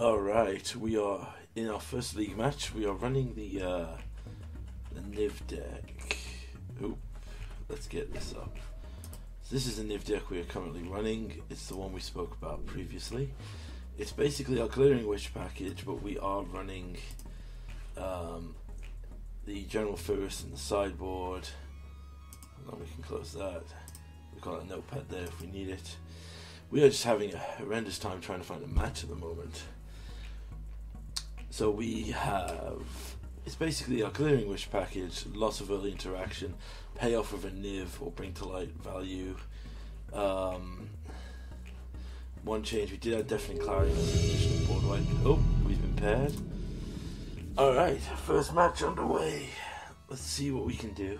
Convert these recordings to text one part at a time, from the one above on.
Alright, we are in our first league match. We are running the Niv deck. Oop, let's get this up. So this is the Niv deck we are currently running. It's the one we spoke about previously. It's basically our Clearing Wish package, but we are running the General first and the sideboard. Hold on, we can close that. We've got a notepad there if we need it. We are just having a horrendous time trying to find a match at the moment. So we have, it's basically our Clearing Wish package, lots of early interaction, payoff of a Niv or bring to light value. One change, we did have deafening clarity with additional board wipe. Oh, we've been paired. Alright, first match underway. Let's see what we can do.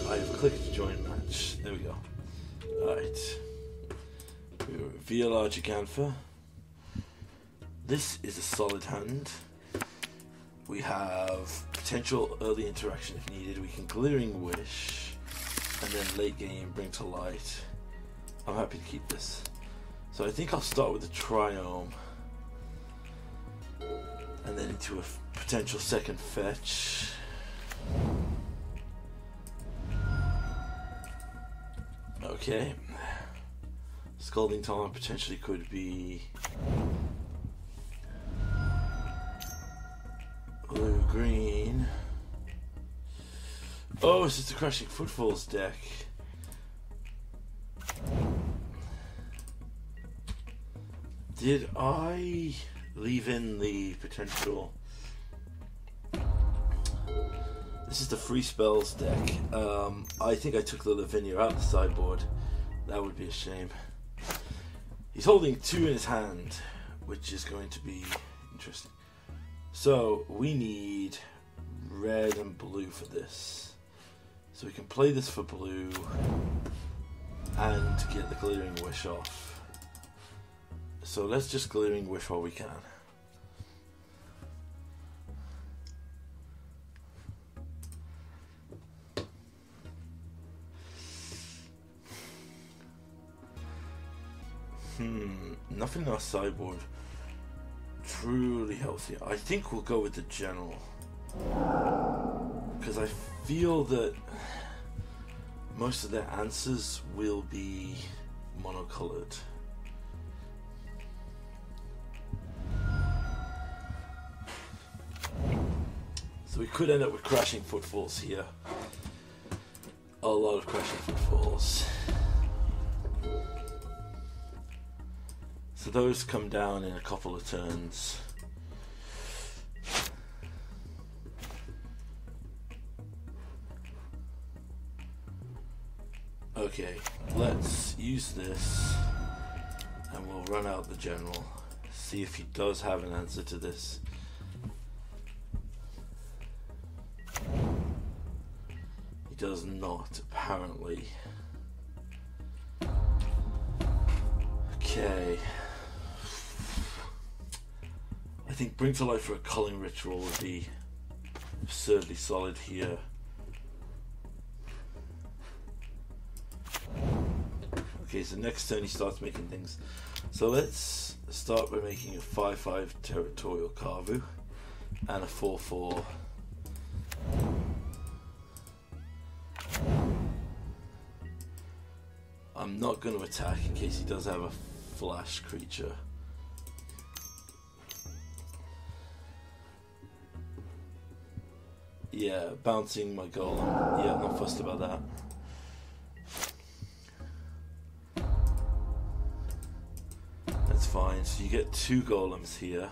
I've clicked to join match. There we go. Alright. We reveal our Gigantha. This is a solid hand. We have potential early interaction if needed. We can Clearing Wish and then late game bring to light. I'm happy to keep this. So I think I'll start with the Triome and then into a potential second fetch. Okay. Scalding Talon potentially could be blue, green. Oh, it's just a Crushing Footfalls deck. Did I leave in the potential? This is the free spells deck. I think I took the Lavinia out of the sideboard. That would be a shame. He's holding two in his hand, which is going to be interesting. So we need red and blue for this. So we can play this for blue and get the Clearing Wish off. So let's just Clearing Wish while we can. Nothing in our sideboard truly helps here. I think we'll go with the General, because I feel that most of their answers will be monocolored. So we could end up with Crashing Footfalls here. A lot of Crashing Footfalls. So those come down in a couple of turns. Okay, let's use this and we'll run out the General. See if he does have an answer to this. He does not, apparently. Okay. I think Bring to Life for a Culling Ritual would be absurdly solid here. Okay, so next turn he starts making things. So let's start by making a 5/5 Territorial Kavu and a 4/4. I'm not going to attack in case he does have a flash creature. Yeah, bouncing my golem. Yeah, I'm not fussed about that. That's fine. So you get two golems here.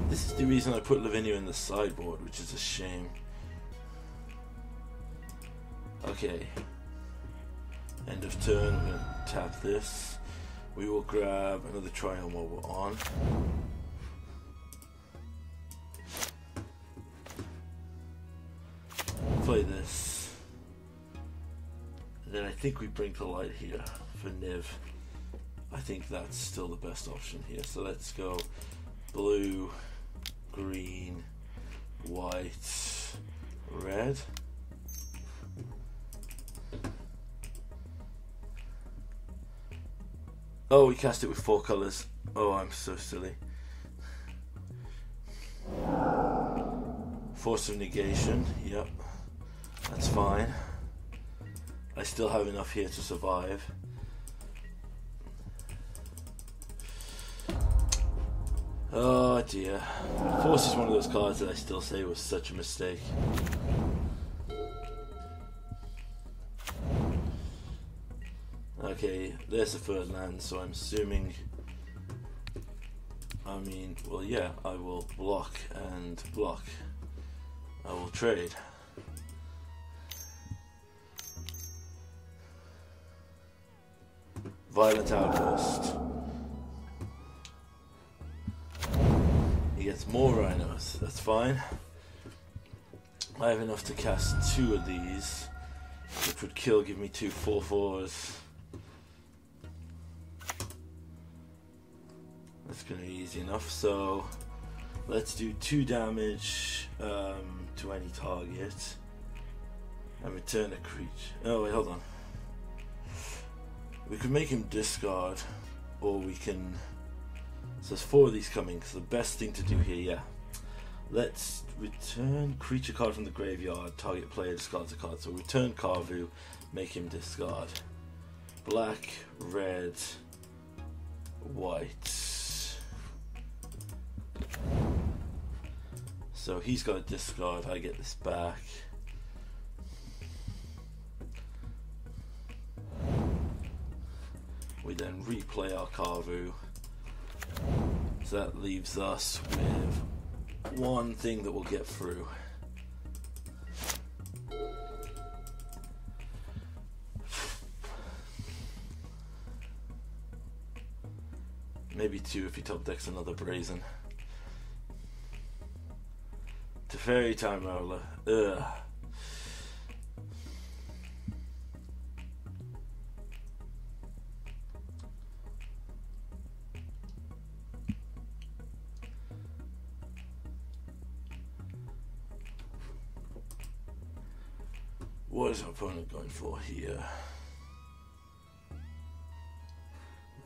This is the reason I put Lavinia in the sideboard, which is a shame. Okay. End of turn, we're going to tap this. We will grab another Triome while we're on. Play this. And then I think we bring to light here for Niv. I think that's still the best option here. So let's go blue, green, white, red. Oh, we cast it with 4 colours. Oh, I'm so silly. Force of negation, yep. That's fine. I still have enough here to survive. Oh dear. Force is one of those cards that I still say was such a mistake. Okay, there's the third land, so I'm assuming... well, yeah, I will block and block. I will trade. Violent Outburst. He gets more rhinos, that's fine. I have enough to cast 2 of these, which would give me 2 4/4s. That's going to be easy enough, so let's do 2 damage to any target and return a creature. Oh wait, hold on. We could make him discard, or we can... So there's 4 of these coming, so the best thing to do here, yeah. Let's return creature card from the graveyard, target player discards a card. So return Carvu, make him discard. Black, red, white. So he's got a discard, I get this back. We then replay our Carvu. So that leaves us with 1 thing that we'll get through. Maybe 2 if he top decks another Brazen. Teferi Time Roller. Ugh. What is our opponent going for here?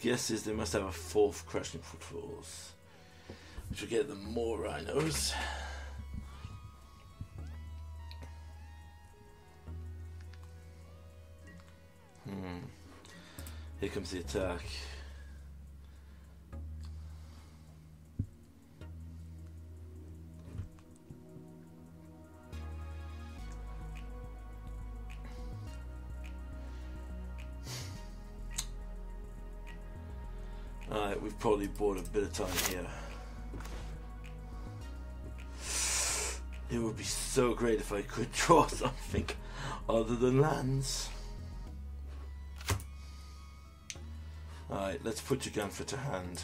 Guess is they must have a 4th Crushing Footfalls, which will get them more rhinos. Here comes the attack. Alright, we've probably bought a bit of time here. It would be so great if I could draw something other than lands. Alright, let's put your Gunfer to hand.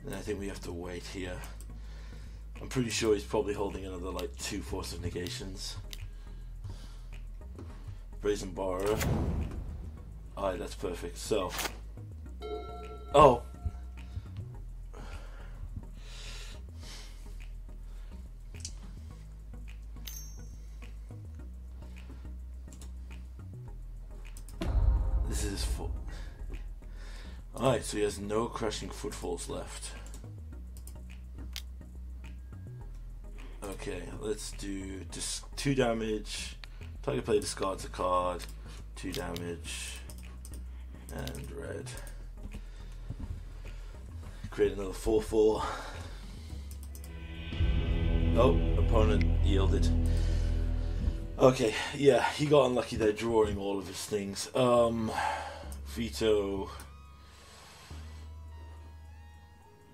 And I think we have to wait here. I'm pretty sure he's probably holding another like 2 Force of Negations. Brazen Borrower. Alright, that's perfect. So. Oh! This is his foot. Alright, so he has no Crushing Footfalls left. Okay, let's do just 2 damage. Target player discards a card. 2 damage. And red. Create another 4/4. Oh, opponent yielded. Okay, yeah, he got unlucky there drawing all of his things. Veto.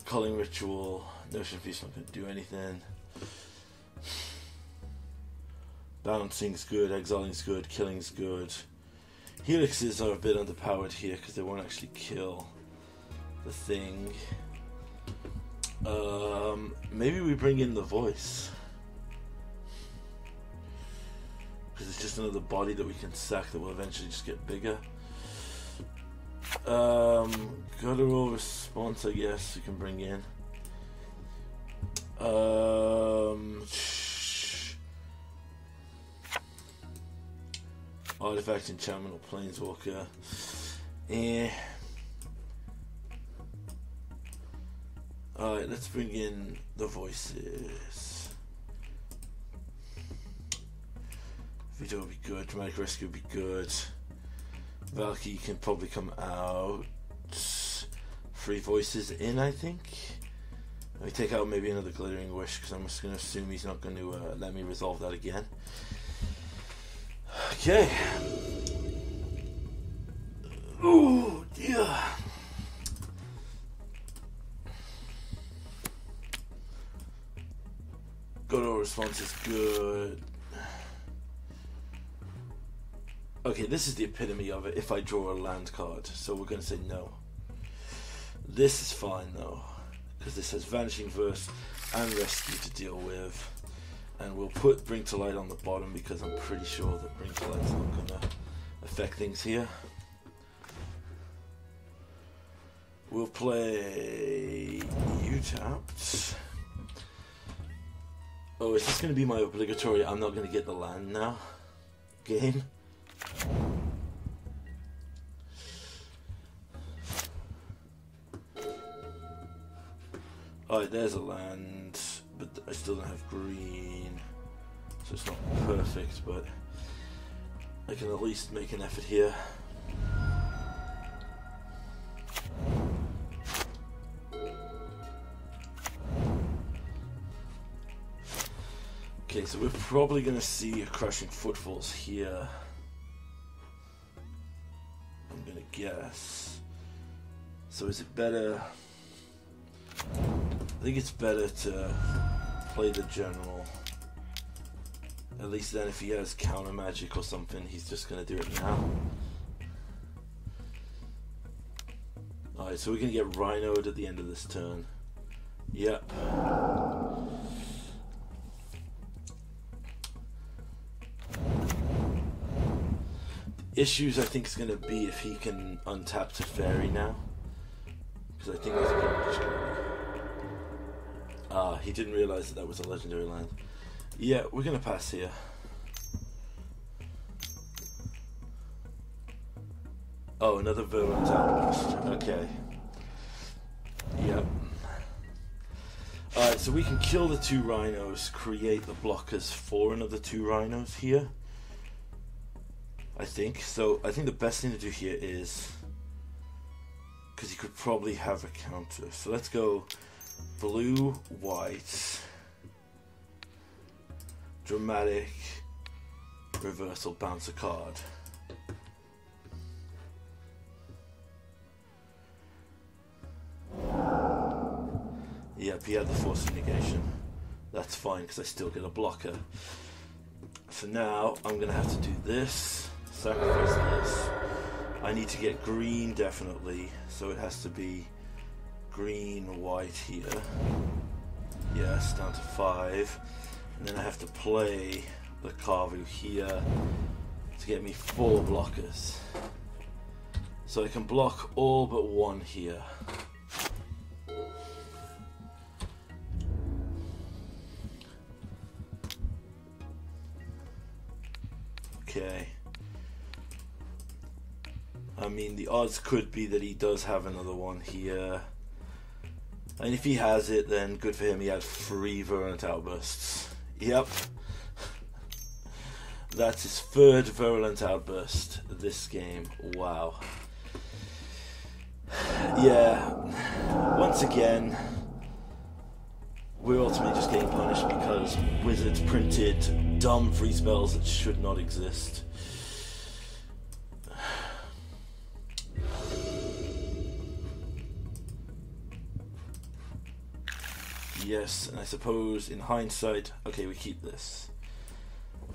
Culling Ritual. Notion Feast not going to do anything. Bouncing's good, exiling's good, killing's good. Helixes are a bit underpowered here because they won't actually kill the thing. Maybe we bring in the Voice. Because it's just another body that we can sack that will eventually just get bigger. Guttural Response, I guess, we can bring in. Artifact, enchantment, or planeswalker. Alright, let's bring in the voices. Video would be good. Dramatic Rescue would be good. Valky can probably come out. 3 voices in, I think. Let me take out maybe another Glittering Wish, because I'm just going to assume he's not going to let me resolve that again. Okay. Oh dear. God auto response is good. Okay, this is the epitome of it if I draw a land card, so we're going to say no. This is fine though, because this has Vanishing Verse and Rescue to deal with. And we'll put Bring to Light on the bottom because I'm pretty sure that Bring to Light's not going to affect things here. We'll play U-Tapped. Oh, is this going to be my obligatory I'm not going to get the land now game? Alright, there's a land, but I still don't have green, so it's not perfect, but I can at least make an effort here. Okay, so we're probably going to see a Crushing Footfalls here. I'm going to guess. So is it better? I think it's better to play the general. At least then if he has counter magic or something, he's just going to do it now. Alright, so we're going to get Rhino'd at the end of this turn. Yep. Issues I think is going to be if he can untap Teferi now. Because I think that's pretty much he didn't realise that that was a legendary land. Yeah, we're going to pass here. Oh, another Virulent Outburst. Okay. Yep. Alright, so we can kill the 2 Rhinos, create the blockers for another 2 Rhinos here. I think. So I think the best thing to do here is, because he could probably have a counter. So let's go blue, white, dramatic, reversal, bounce a card. Yep, he had the force of negation. That's fine because I still get a blocker. So now I'm going to have to do this, sacrifice this. I need to get green definitely, so it has to be green, white here. Yes, down to 5. And then I have to play the Kavu here to get me 4 blockers. So I can block all but 1 here. Okay. I mean, the odds could be that he does have another one here. And if he has it, then good for him. He had 3 Virulent Outbursts. Yep. That's his 3rd Virulent Outburst this game. Wow. Yeah. Once again, we're ultimately just getting punished because Wizards printed dumb free spells that should not exist. Yes, and I suppose in hindsight, okay, we keep this.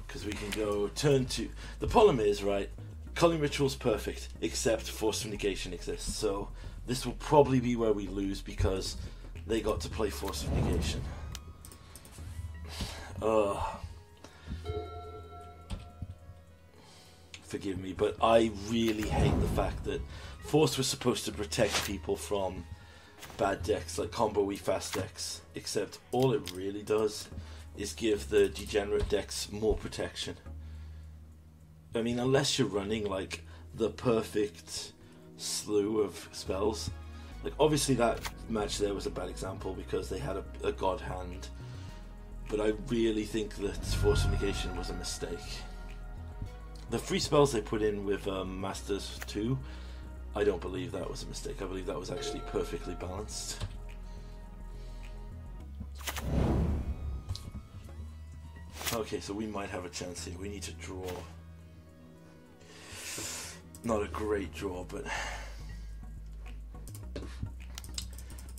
Because we can go turn 2. The problem is, right, Culling Ritual's perfect, except Force of Negation exists. So this will probably be where we lose because they got to play Force of Negation. Forgive me, but I really hate the fact that Force was supposed to protect people from bad decks, like combo-y fast decks, except all it really does is give the degenerate decks more protection. I mean, unless you're running like the perfect slew of spells. Like obviously that match there was a bad example because they had a god hand, but I really think that Force of Negation was a mistake. The free spells they put in with Masters 2, I don't believe that was a mistake. I believe that was actually perfectly balanced. Okay, so we might have a chance here. We need to draw. Not a great draw, but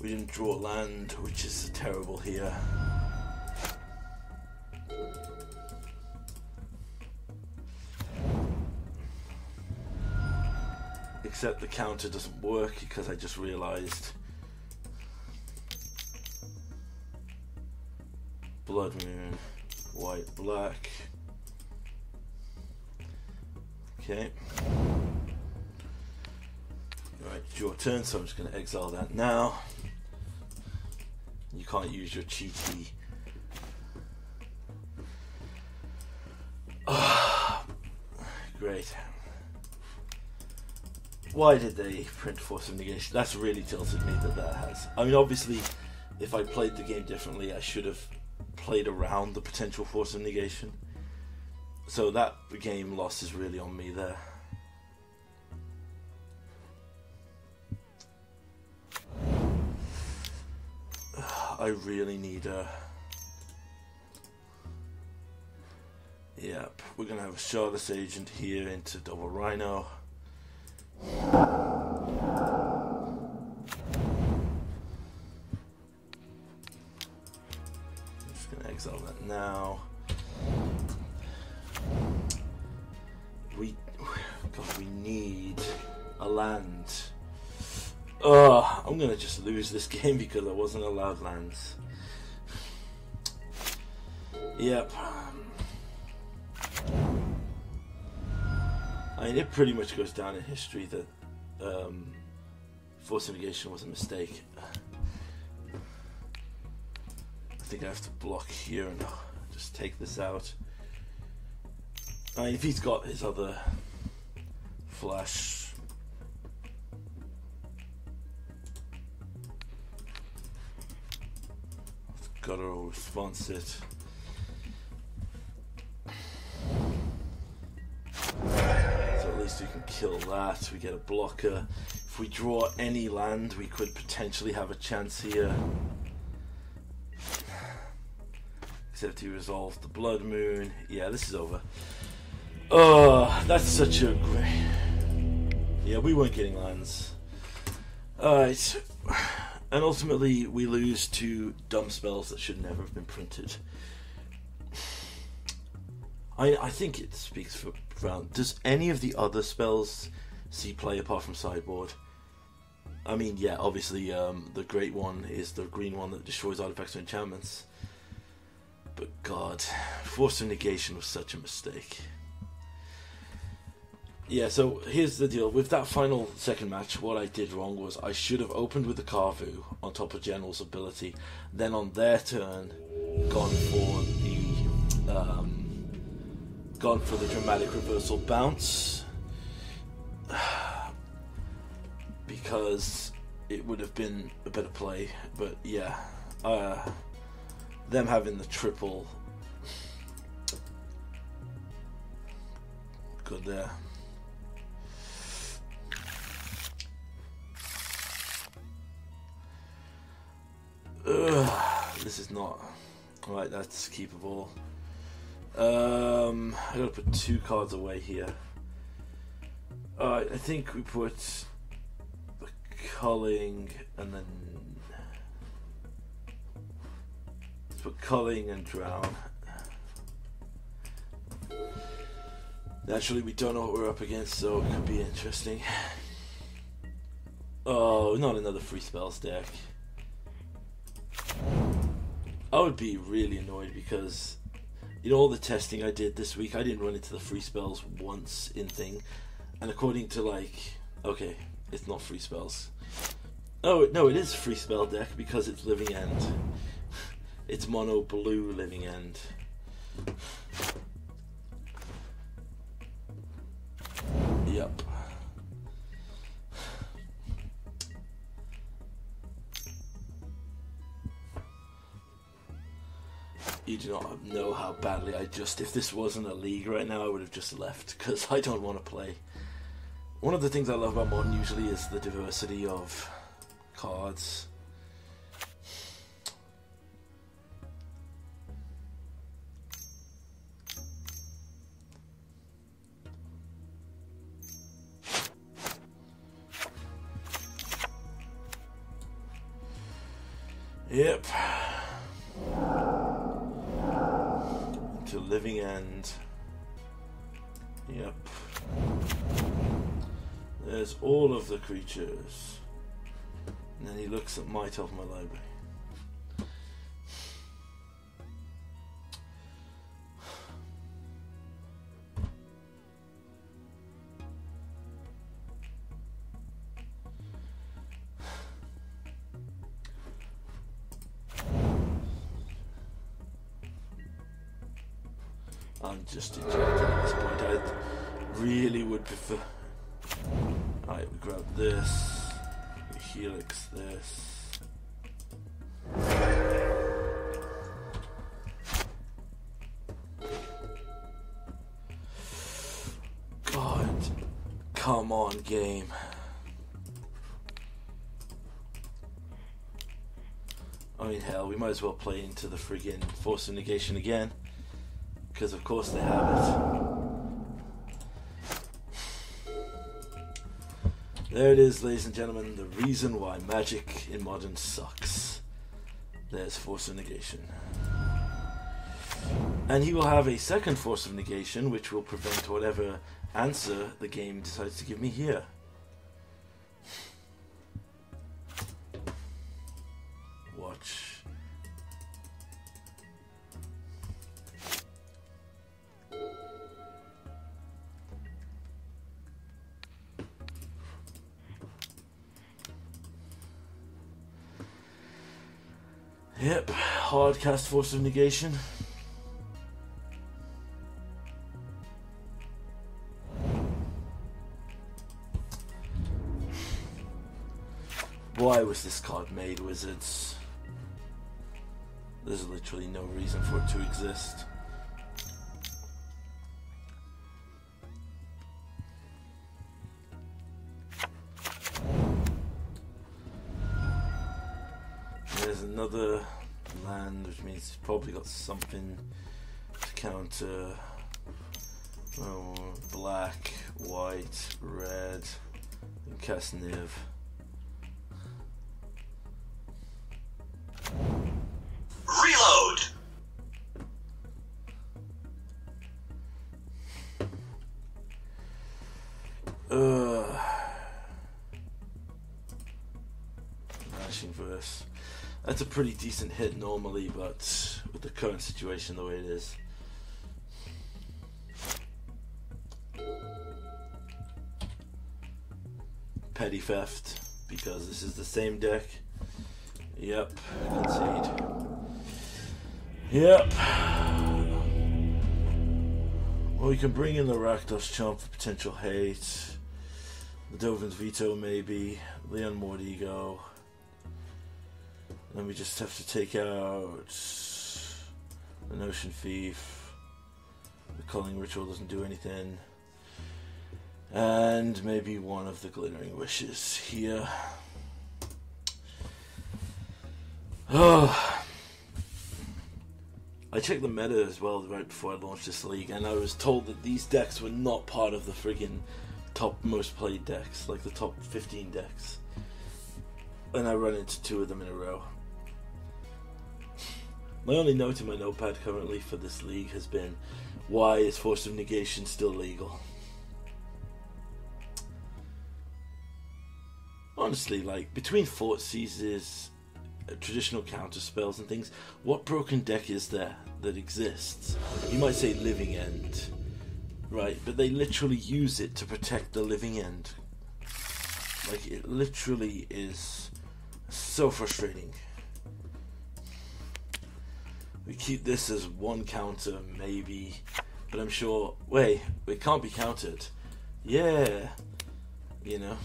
we didn't draw land, which is terrible here. Except the counter doesn't work because I just realized Blood Moon, white, black. Okay. Right, it's your turn, so I'm just going to exile that now. You can't use your cheaty. Oh, great. Why did they print Force of Negation? That's really tilted me that has. I mean, obviously, if I played the game differently, I should have played around the potential Force of Negation. So that game loss is really on me there. I really need a... Yep, we're going to have a Shardless Agent here into double Rhino. I'm just going to exile that now. We need a land. I'm going to just lose this game because I wasn't allowed lands. Yep. I mean, it pretty much goes down in history that Force of Negation was a mistake. I think I have to block here and just take this out. I mean, if he's got his other flash, gotta response it. So at least we can kill that. We get a blocker. If we draw any land, we could potentially have a chance here. Except he resolved the Blood Moon. Yeah, this is over. Oh, that's such a great... Yeah, we weren't getting lands. Alright. And ultimately, we lose to dumb spells that should never have been printed. I think it speaks for round. Does any of the other spells see play apart from sideboard? I mean, yeah, obviously the great one is the green one that destroys artifacts or enchantments. But God, Force of Negation was such a mistake. Yeah, so here's the deal. With that final second match, what I did wrong was I should have opened with the Carvu on top of General's ability, then on their turn gone for the dramatic reversal bounce, because it would have been a better play. But yeah, them having the triple, good there. This is not right. That's keepable. I gotta put 2 cards away here. Alright, I think we put the culling and then let's put culling and drown. Naturally, we don't know what we're up against, so it could be interesting. Oh, not another free spells deck. I would be really annoyed because, you know, all the testing I did this week, I didn't run into the free spells once in thing, and according to, like, okay, it's not free spells. Oh, no, it is free spell deck because it's Living End. It's mono blue Living End. Yep. You do not know how badly if this wasn't a league right now, I would have just left, because I don't want to play. One of the things I love about Modern usually is the diversity of cards. Yep. To Living End. Yep. There's all of the creatures. And then he looks at my top of my library. I'm just dejected at this point. I really would prefer... Alright, we grab this. We helix this. God. Come on, game. I mean, hell, we might as well play into the friggin' Force of Negation again. Because of course they have it. There it is, ladies and gentlemen, the reason why Magic in Modern sucks. There's Force of Negation. And he will have a second Force of Negation, which will prevent whatever answer the game decides to give me here. Watch. Yep, hard cast Force of Negation. Why was this card made, Wizards? There's literally no reason for it to exist. There's another land, which means he's probably got something to counter. Oh, black, white, red, and cast Niv. Reload! Vanishing Verse. That's a pretty decent hit normally, but with the current situation the way it is. Petty Theft, because this is the same deck. Yep, concede. Yep. Well, we can bring in the Rakdos Chomp for potential hate. The Dovin's Veto, maybe. Leon Mordigo. Then we just have to take out the Notion Thief. The Culling Ritual doesn't do anything. And maybe one of the Glittering Wishes here. Oh. I checked the meta as well right before I launched this league, and I was told that these decks were not part of the friggin' top most played decks, like the top 15 decks. And I run into 2 of them in a row. My only note in my notepad currently for this league has been, why is Force of Negation still legal? Honestly, like, between Fort Seizes, traditional counter spells and things, what broken deck is there that exists? You might say Living End, right? But they literally use it to protect the Living End. Like, it literally is So frustrating. We keep this as one counter, maybe. But I'm sure... Wait, it can't be countered. Yeah. You know.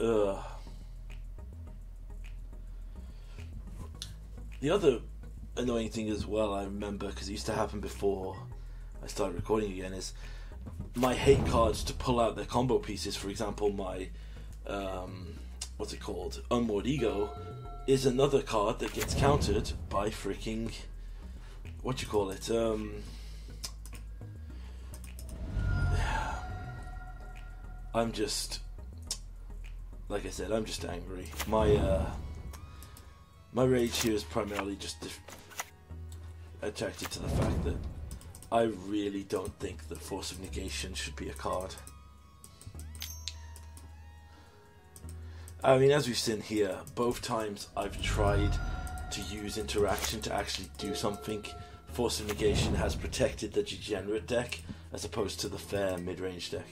Ugh. The other annoying thing as well, I remember, because it used to happen before I started recording again, is my hate cards to pull out their combo pieces. For example, my what's it called, Unmoored Ego, is another card that gets countered by freaking, what you call it, I'm just, like I said, I'm just angry. My rage here is primarily just attracted to the fact that I really don't think that Force of Negation should be a card. I mean, as we've seen here, both times I've tried to use interaction to actually do something, Force of Negation has protected the degenerate deck as opposed to the fair mid-range deck.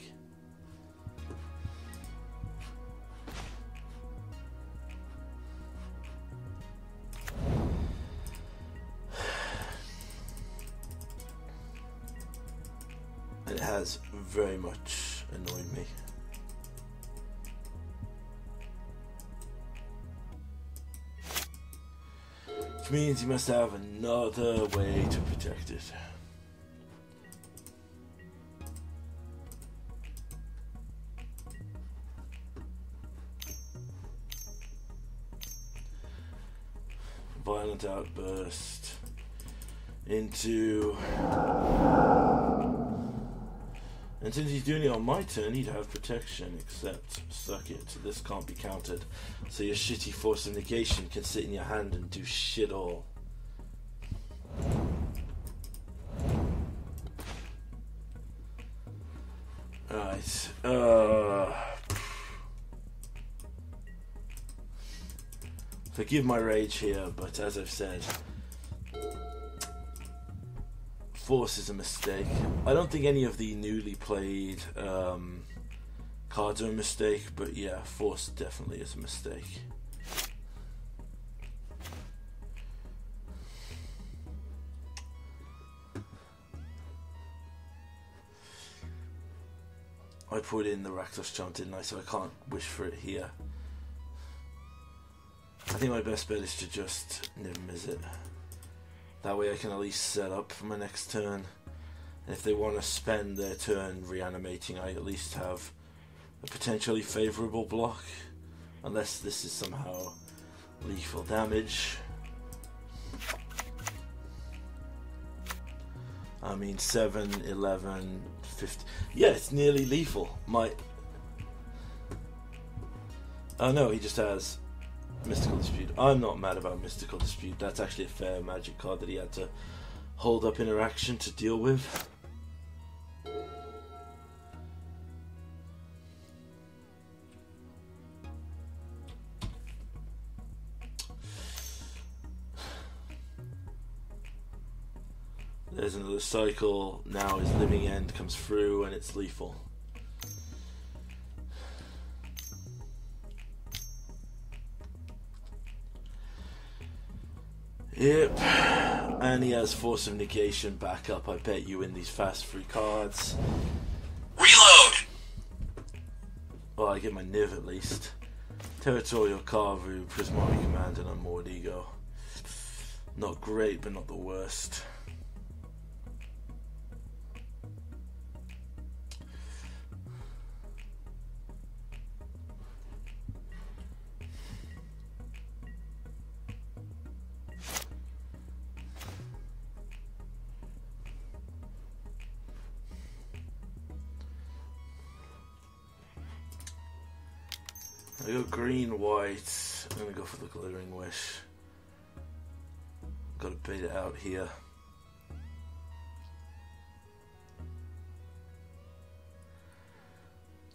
And it has very much annoyed me. Which means you must have another way to protect it. Violent outburst into... And since he's doing it on my turn, he'd have protection, except, suck it, this can't be countered. So your shitty Force of Negation can sit in your hand and do shit all. Alright, forgive my rage here, but as I've said, Force is a mistake. I don't think any of the newly played cards are a mistake, but yeah, Force definitely is a mistake. I put in the Rakdos Charm, didn't I? So I can't wish for it here. I think my best bet is to just never miss it. That way I can at least set up for my next turn. And if they want to spend their turn reanimating, I at least have a potentially favourable block. Unless this is somehow lethal damage. I mean 7, 11, 50... Yeah, it's nearly lethal. Oh no, he just has Mystical Dispute. I'm not mad about Mystical Dispute. That's actually a fair Magic card that he had to hold up interaction to deal with. There's another cycle. Now his Living End comes through and it's lethal. Yep, and he has Force of Negation back up. I bet you in these fast free cards. Reload! Well, I get my Niv at least. Territorial Carvu, Prismatic Command, and Unmoored Ego. Not great, but not the worst. I go green, white. I'm gonna go for the Glittering Wish. Gotta bait it out here.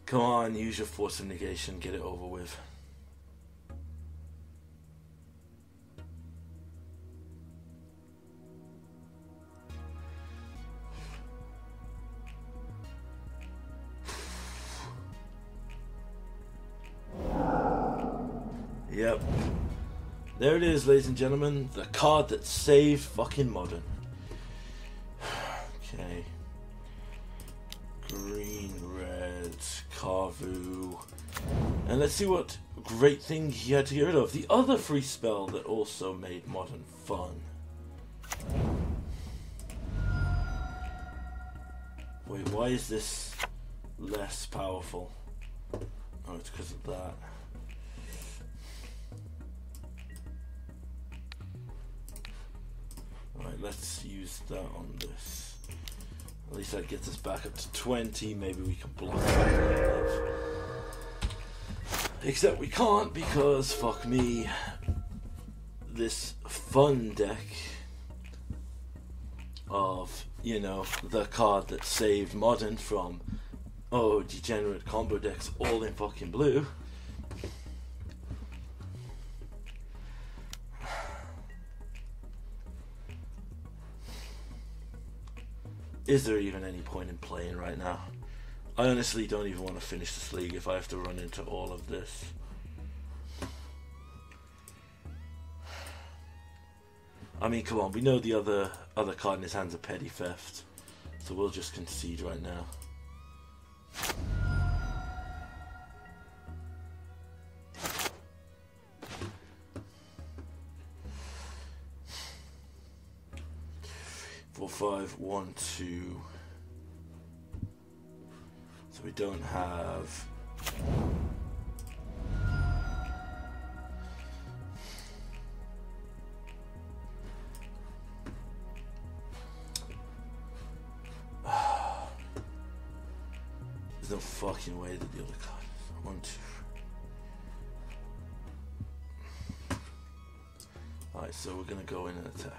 Come on, use your Force of Negation, get it over with. Yep. There it is, ladies and gentlemen. The card that saved fucking Modern. Okay. Green, red, Carvu. And let's see what great thing he had to get rid of. The other free spell that also made Modern fun. Wait, why is this less powerful? Oh, it's because of that. Alright, let's use that on this. At least that gets us back up to 20. Maybe we can block that. Except we can't because, fuck me, this fun deck of, you know, the card that saved Modern from, oh, degenerate combo decks all in fucking blue. Is there even any point in playing right now? I honestly don't even want to finish this league if I have to run into all of this. I mean, come on, we know the other card in his hand's a petty theft, so we'll just concede right now. Four, 5, 1, 2. So we don't have. There's no fucking way that the other card is 1, 2. Alright, so we're gonna go in and attack.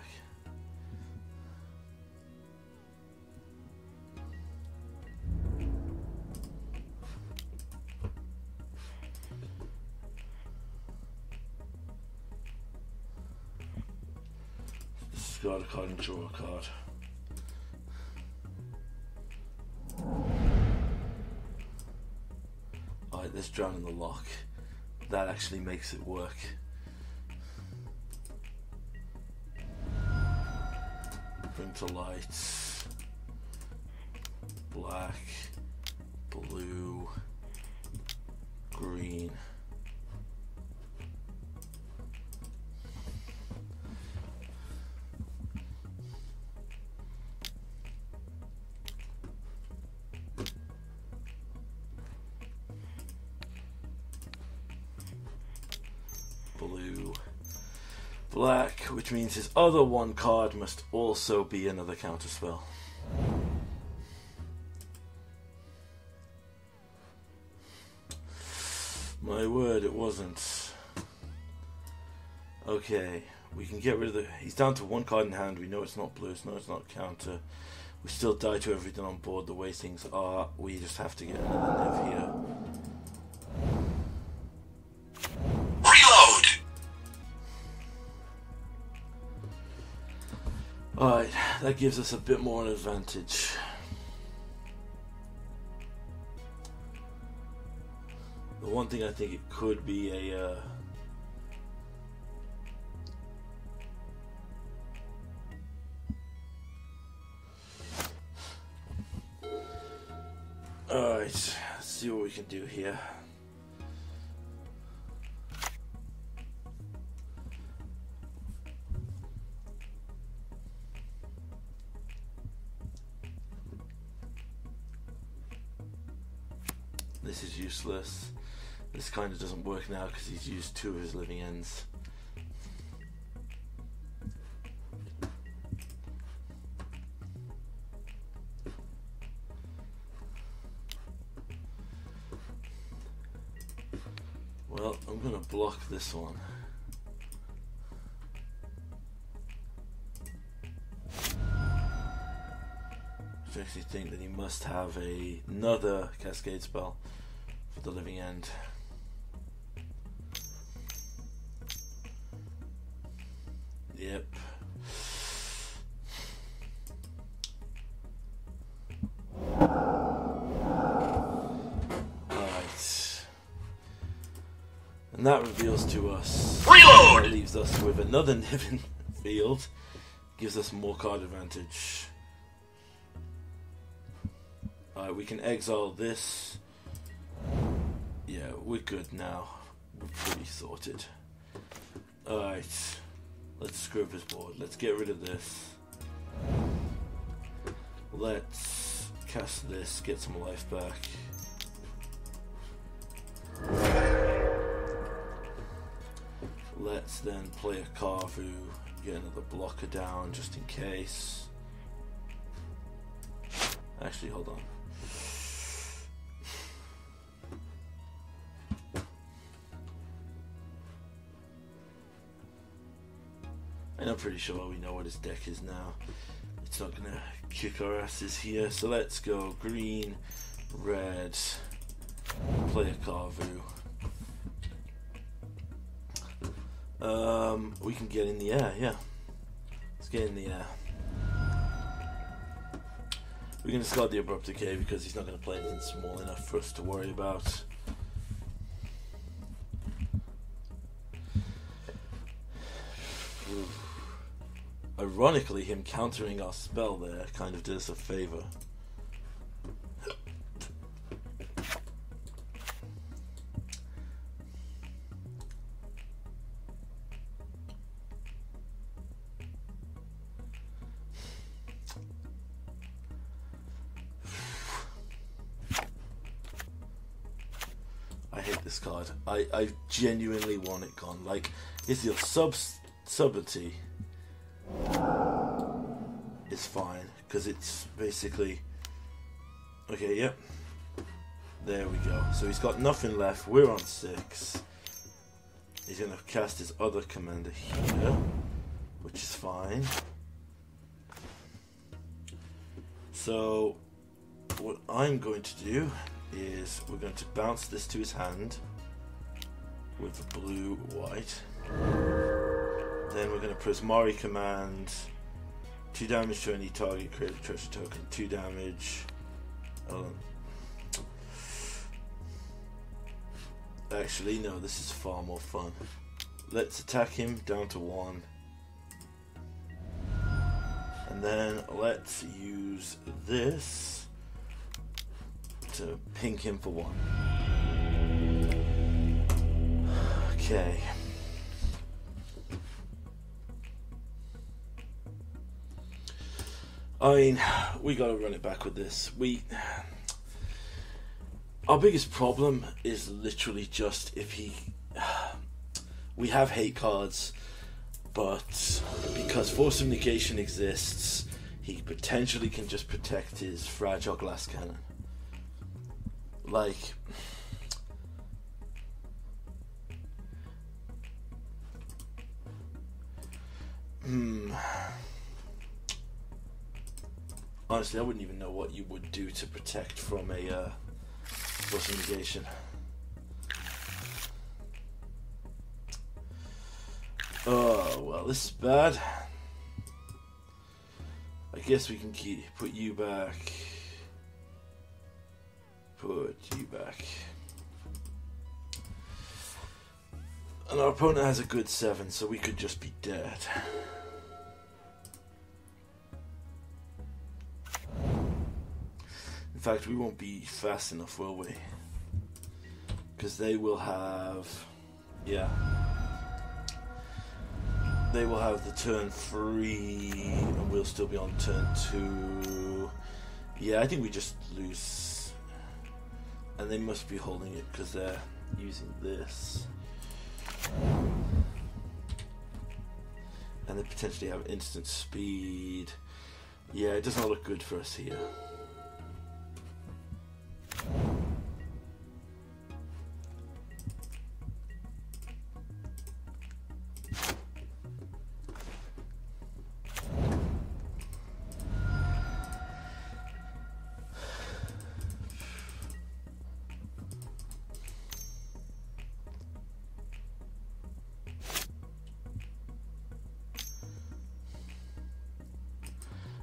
Discard a card and draw a card. Alright, let's drown in the lock. That actually makes it work. Bring to light. Black, blue, green. Blue, black, which means his other one card must also be another counterspell. My word, it wasn't. Okay, we can get rid of the. He's down to one card in hand. We know it's not blue, so no, it's not counter. We still die to everything on board the way things are. We just have to get another Niv here. Alright, that gives us a bit more an advantage. The one thing I think it could be a Alright, let's see what we can do here. This is useless. This kind of doesn't work now because he's used 2 of his living ends. Well, I'm going to block this one. I actually think that he must have another cascade spell for the living end. Yep. Alright. And that reveals to us... Reload! That leaves us with another Niven field. Gives us more card advantage. Alright, we can exile this. Yeah, we're good now. We're pretty sorted. Alright. Let's screw up his board. Let's get rid of this. Let's cast this, get some life back. Let's then play a Carvu, get another blocker down just in case. Actually, hold on. And I'm pretty sure we know what his deck is now. It's not gonna kick our asses here, so let's go green, red, play a Carvu. We can get in the air, yeah. Let's get in the air. We're going to discard the Abrupt Decay because he's not going to play anything small enough for us to worry about. Ironically, him countering our spell there kind of did us a favor. I hate this card. I genuinely want it gone. Like, it's your subtlety is fine because it's basically okay. Yep, there we go. So he's got nothing left. We're on 6. He's gonna cast his other commander here, which is fine. So what I'm going to do is we're going to bounce this to his hand with the blue white. Then we're going to Prismari command 2 damage to any target, create a treasure token, 2 damage. Actually, no, this is far more fun. Let's attack him down to 1. And then let's use this to ping him for 1. Okay. I mean, we gotta run it back with this. Our biggest problem is literally just if we have hate cards, but because Force of Negation exists, he potentially can just protect his fragile glass cannon. Like, honestly, I wouldn't even know what you would do to protect from a Force of Negation. Oh, well, this is bad. I guess we can put you back. Put you back. And our opponent has a good 7, so we could just be dead. In fact, we won't be fast enough, will we? Because they will have... yeah. They will have the turn 3, and we'll still be on turn 2. Yeah, I think we just lose. And they must be holding it because they're using this. And they potentially have instant speed. Yeah, it does not look good for us here.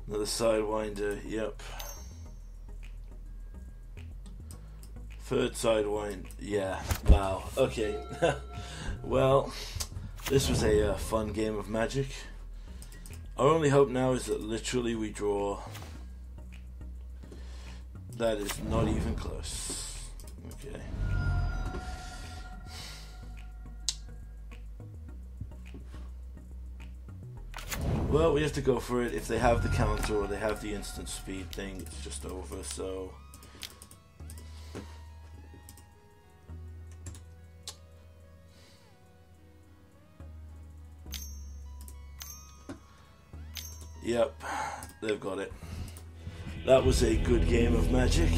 Another Sidewinder, yep. Third sidewind. Yeah. Wow. Okay. Well, this was a fun game of Magic. Our only hope now is that literally we draw. That is not even close. Okay. Well, we have to go for it. If they have the counter or they have the instant speed thing, it's just over, so... Yep, they've got it. That was a good game of Magic.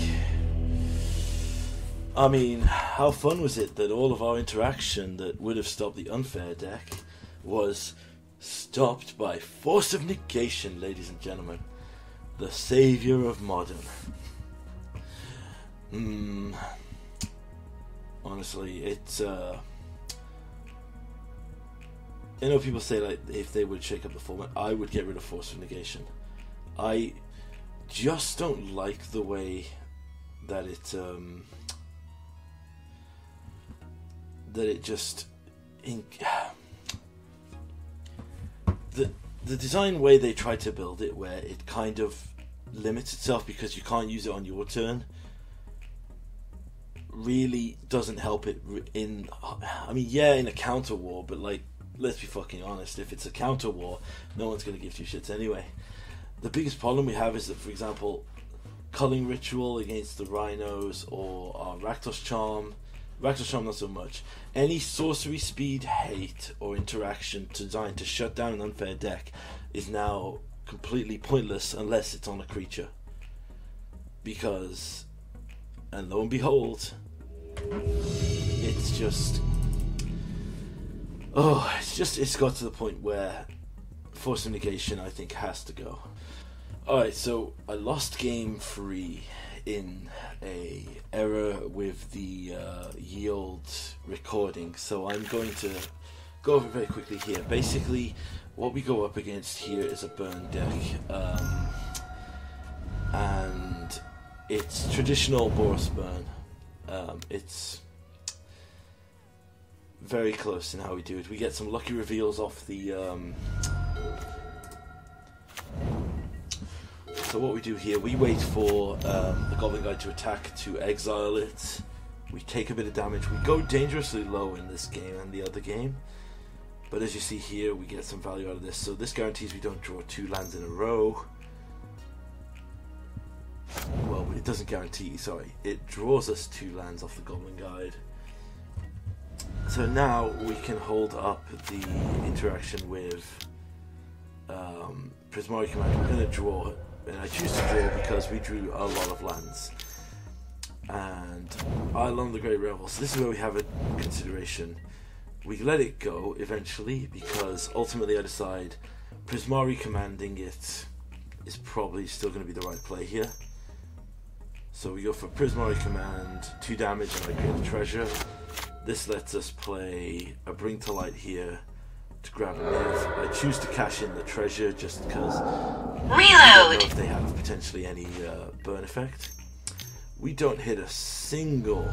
I mean, how fun was it that all of our interaction that would have stopped the unfair deck was stopped by force of negation, ladies and gentlemen. The savior of modern. Honestly, it's I know people say like if they would shake up the format, I would get rid of force of negation. I just don't like the way that it just the design way they tried to build it, where it kind of limits itself because you can't use it on your turn, really doesn't help it in. I mean, yeah, in a counter war, but like, let's be fucking honest. If it's a counter war, no one's gonna give two shits anyway. The biggest problem we have is that, for example, Culling Ritual against the Rhinos or Rakdos Charm not so much. Any sorcery speed, hate, or interaction designed to shut down an unfair deck is now completely pointless unless it's on a creature. Because, and lo and behold, it's just... Oh, it's got to the point where force of negation, I think, has to go. Alright, so I lost game 3 in a error with the yield recording, so I'm going to go over it very quickly here. Basically, what we go up against here is a burn deck, and it's traditional Boros burn. It's very close in how we do it. We get some lucky reveals off the so what we do here, we wait for the Goblin Guide to attack to exile it. We take a bit of damage. We go dangerously low in this game and the other game, but as you see here, we get some value out of this. So this guarantees we don't draw 2 lands in a row. Well, it doesn't guarantee, sorry. It draws us 2 lands off the Goblin Guide. So now we can hold up the interaction with Prismari Command. We're going to draw, and I choose to draw because we drew a lot of lands. And Isle the Great Revel. So this is where we have a consideration. We let it go eventually because ultimately I decide Prismari commanding it is probably still going to be the right play here. So we go for Prismari Command, 2 damage, and I create a treasure. This lets us play a Bring to Light here to grab a move. I choose to cash in the treasure just because I don't know if they have potentially any burn effect. We don't hit a single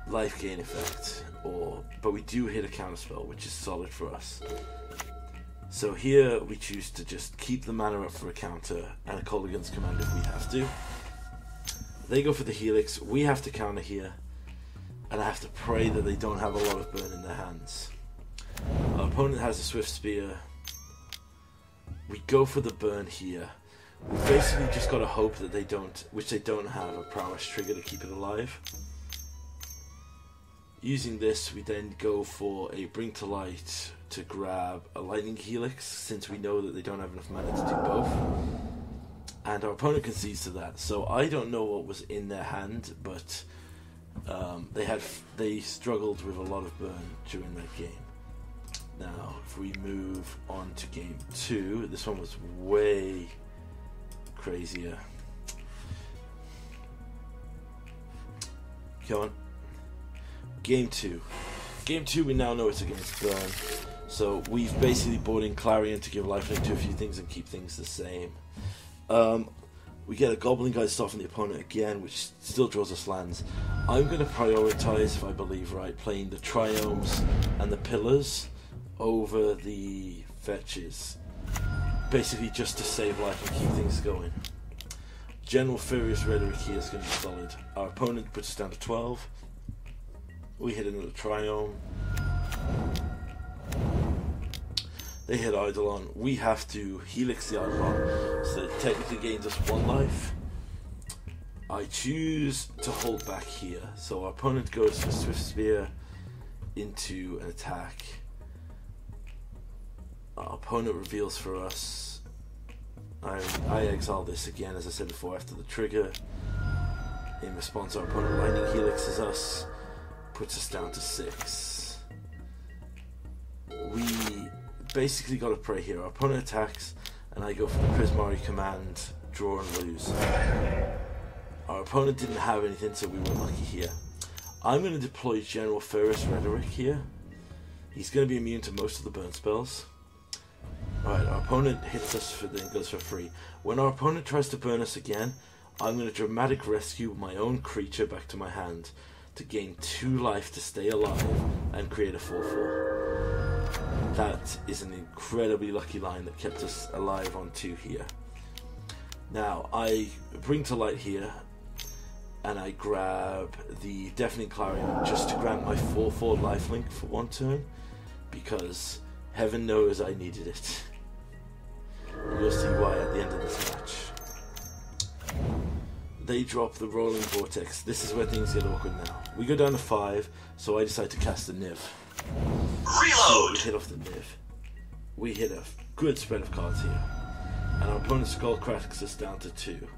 life gain effect, but we do hit a counterspell, which is solid for us. So here we choose to just keep the mana up for a counter and a Kolaghan's Command if we have to. They go for the Helix, we have to counter here, and I have to pray that they don't have a lot of burn in their hands. Our opponent has a Swift Spear. We go for the burn here. We basically just got to hope that they don't, which they don't have, a prowess trigger to keep it alive. Using this, we then go for a Bring to Light to grab a Lightning Helix, since we know that they don't have enough mana to do both. And our opponent concedes to that. So I don't know what was in their hand, but they struggled with a lot of burn during that game. Now, if we move on to game 2, this one was way crazier. Come on. Game 2. Game 2, we now know it's against burn. So we've basically brought in Clarion to give lifelink to a few things and keep things the same. We get a Goblin Guide stuff on the opponent again, which still draws us lands. I'm going to prioritize, if I believe right, playing the Triomes and the Pillars over the Fetches. Basically just to save life and keep things going. General Furious Rhetoric here is going to be solid. Our opponent puts us down to 12. We hit another Triome. They hit Eidolon. We have to Helix the Eidolon, so it technically gains us 1 life. I choose to hold back here, so our opponent goes for Swift Spear into an attack. Our opponent reveals for us. I exile this again, as I said before, after the trigger. In response, our opponent Lightning Helixes us, puts us down to 6. We basically got to pray here. Our opponent attacks, and I go for the Prismari command, draw and lose. Our opponent didn't have anything, so we were lucky here. I'm going to deploy General Furious Rhetoric here. He's going to be immune to most of the burn spells. Alright, our opponent hits us for then goes for free. When our opponent tries to burn us again, I'm going to dramatic rescue my own creature back to my hand to gain 2 life to stay alive and create a 4/4. That is an incredibly lucky line that kept us alive on 2 here. Now, I bring to light here, and I grab the Deafening Clarion just to grant my 4/4 lifelink for 1 turn, because heaven knows I needed it. You'll see why at the end of this match. They drop the Rolling Vortex. This is where things get awkward now. We go down to 5, so I decide to cast the Niv. Reload! We hit off the Niv. We hit a good spread of cards here. And our opponent Skull cracks us down to 2.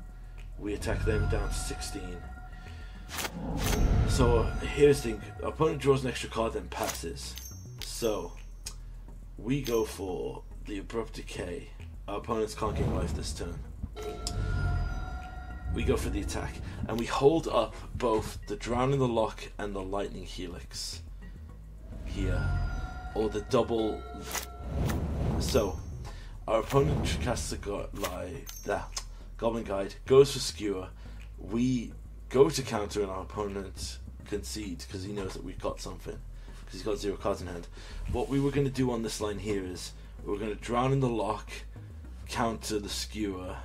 We attack them down to 16. So here's the thing. Our opponent draws an extra card, then passes. So we go for the Abrupt Decay. Our opponents can't gain life this turn. We go for the attack, and we hold up both the Drown in the Lock and the Lightning Helix here, or the double. So our opponent casts a Goblin Guide, goes for Skewer. We go to counter, and our opponent concedes because he knows that we've got something, because he's got 0 cards in hand. What we were going to do on this line here is we were going to Drown in the Lock, counter the Skewer,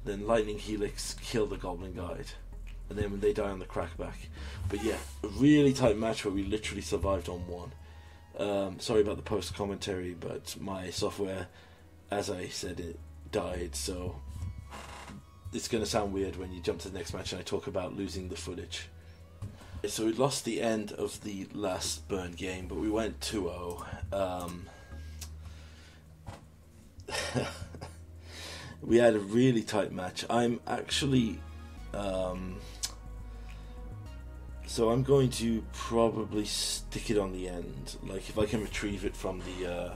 then Lightning Helix, kill the Goblin Guide, and then when they die on the Crackback. But yeah, a really tight match where we literally survived on 1. Sorry about the post commentary, but my software, as I said, it died, so it's going to sound weird when you jump to the next match and I talk about losing the footage. So we lost the end of the last burn game, but we went 2-0. We had a really tight match. I'm actually so I'm going to probably stick it on the end, like if I can retrieve it from the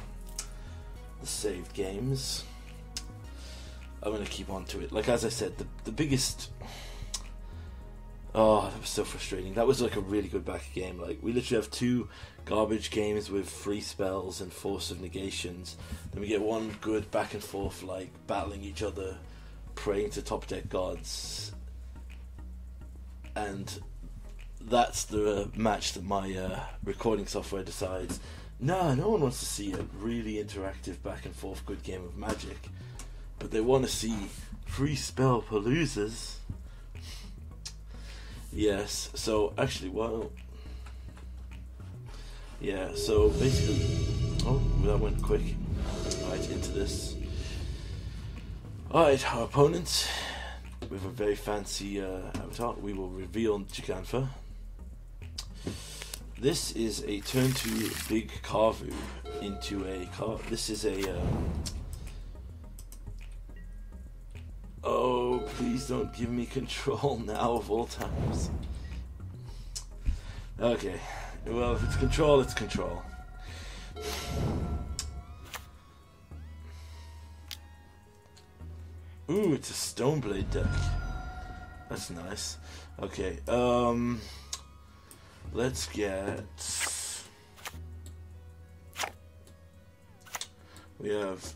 saved games. I'm going to keep on to it. Like, as I said, the biggest... Oh, that was so frustrating. That was like a really good back game. Like, we literally have 2 garbage games with free spells and Force of Negations. Then we get 1 good back and forth, like, battling each other, praying to top deck gods. And that's the match that my recording software decides, no one wants to see a really interactive back and forth good game of Magic. But they want to see free spell paloozas. Yes, so actually, well, yeah, so basically, oh, that went quick. Right, into this. Alright, our opponent, with a very fancy avatar, we will reveal Gigantha. This is a turn 2 big Kavu into a car. This is a oh, please don't give me control now of all times. Okay, well, if it's control, it's control. Ooh, it's a Stoneblade deck. That's nice. Okay, let's get... We have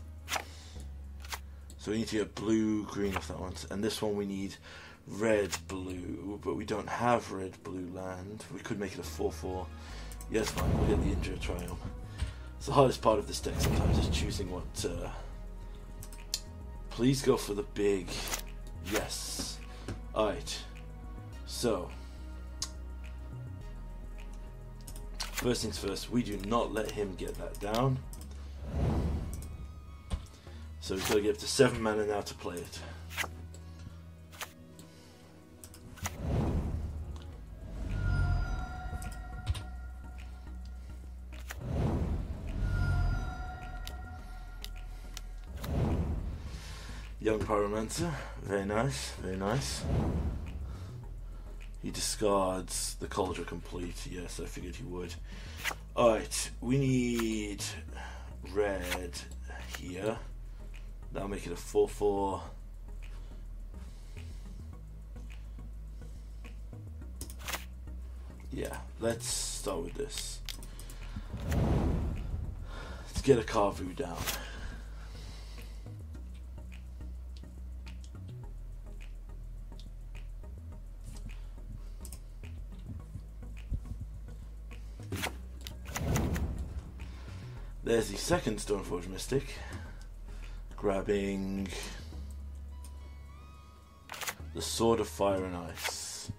So we need to get blue, green off that one. And this one we need red, blue, but we don't have red, blue land. We could make it a 4-4. Yes, fine, we'll get the injured triumph. It's the hardest part of this deck sometimes, is choosing what... Please go for the big... Yes. Alright. So... First things first, we do not let him get that down. So we've got to get up to 7 mana now to play it. Young Pyromancer, very nice, very nice. He discards the Cauldron complete, yes, I figured he would. Alright, we need red here. That'll make it a 4-4. Yeah, let's start with this. Let's get a Carvu down. There's the second Stoneforge Mystic. Grabbing the Sword of Fire and Ice.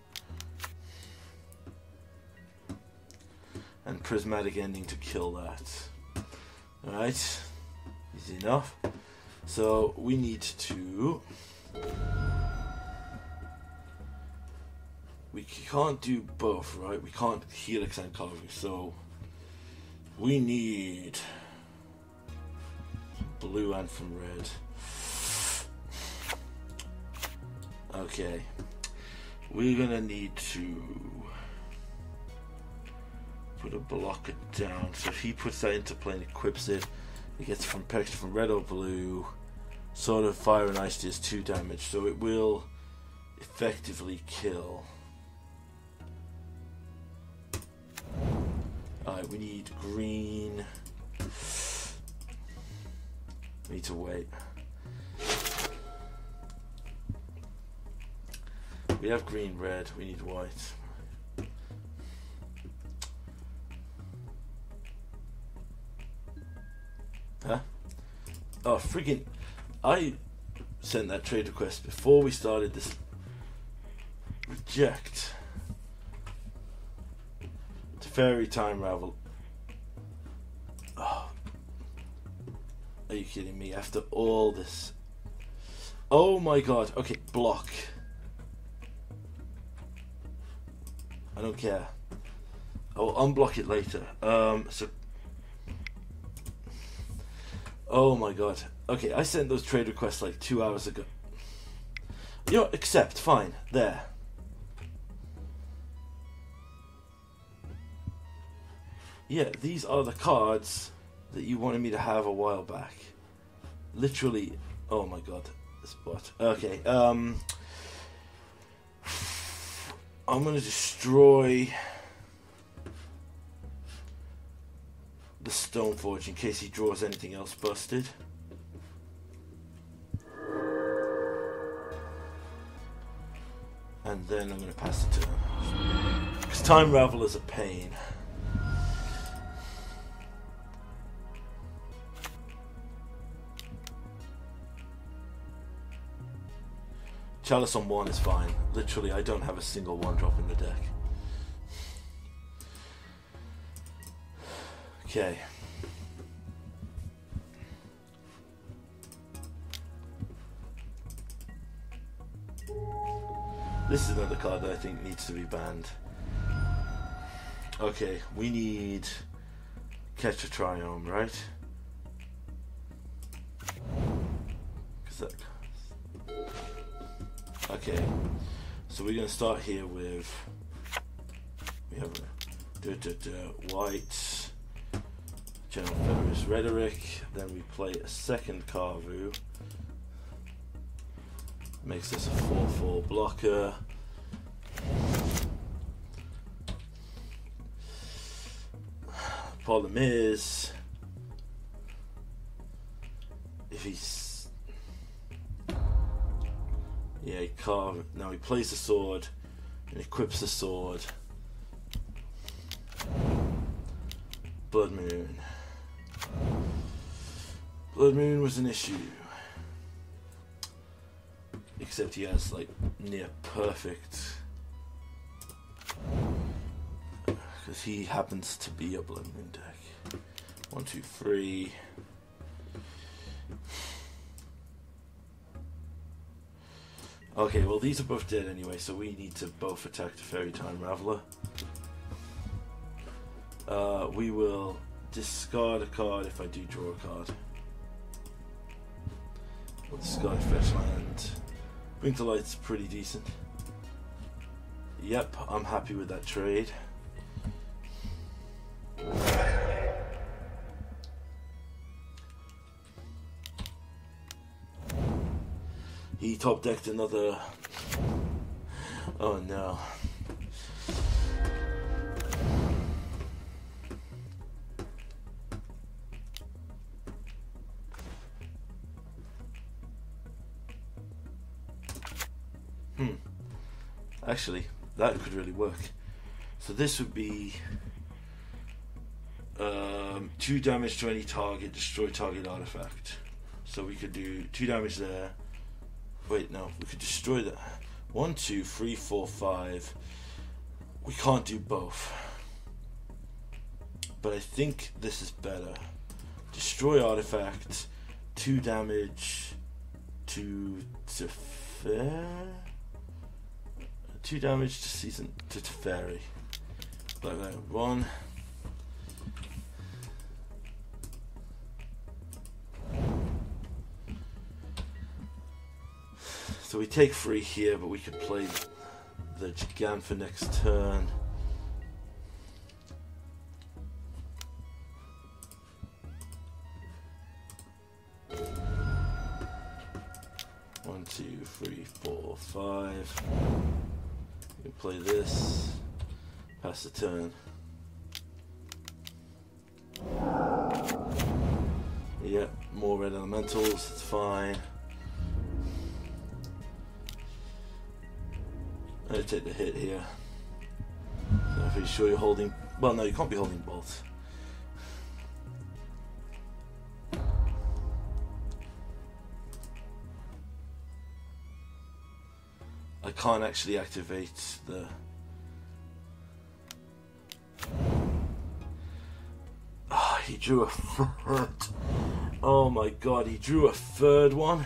And Prismatic Ending to kill that. Alright, easy enough. So we need to... We can't do both, right? We can't Helix and Carvu, so we need blue and from red. Okay, we're gonna need to put a blocker down. So if he puts that into play and equips it, it gets from protection from red or blue. Sword of Fire and Ice does 2 damage, so it will effectively kill. Alright, we need green. We need to wait. We have green, red, we need white. Huh? Oh, freaking... I sent that trade request before we started this. Reject. Fairy Time Ravel. Oh. Are you kidding me? After all this. Oh my god. Okay, block. I don't care. I will unblock it later. So. Oh my god. Okay, I sent those trade requests like 2 hours ago. You know, accept. Fine. There. Yeah, these are the cards that you wanted me to have a while back. Literally, oh my god, this bot. Okay, I'm gonna destroy the Stoneforge in case he draws anything else busted. And then I'm gonna pass the turn. Because Time Ravel is a pain. Chalice on 1 is fine. Literally, I don't have a single 1-drop in the deck. Okay. This is another card that I think needs to be banned. Okay, we need Catch a Triome, right? Okay, so we're going to start here with, we have white, General Ferris Rhetoric, then we play a second Carvu, makes this a 4-4 blocker. Problem is, if he's Yeah, he carve. Now he plays the sword and equips the sword. Blood Moon. Blood Moon was an issue. Except he has like near perfect. Because he happens to be a Blood Moon deck. 1, 2, 3. Okay, well these are both dead anyway, so we need to both attack the Fairy Time Raveler. We will discard a card if I do draw a card. We'll discard fetch land. Bring to Light's pretty decent. Yep, I'm happy with that trade. He top decked another. Oh no. Actually, that could really work. So this would be 2 damage to any target, destroy target artifact. So we could do 2 damage there. Wait, no, we could destroy that. 1, 2, 3, 4, 5. We can't do both. But I think this is better. Destroy artifact, 2 damage to Teferi. 2 damage to Teferi. Like that. 1. So we take 3 here, but we could play the Gigant for next turn. One, 2, 3, 4, 5. We play this. Pass the turn. Yeah, more red elementals. It's fine. I'm going to take the hit here. So if you're sure you're holding... Well, no, you can't be holding both. I can't actually activate the... Oh, he drew a third. Oh my god, he drew a third one.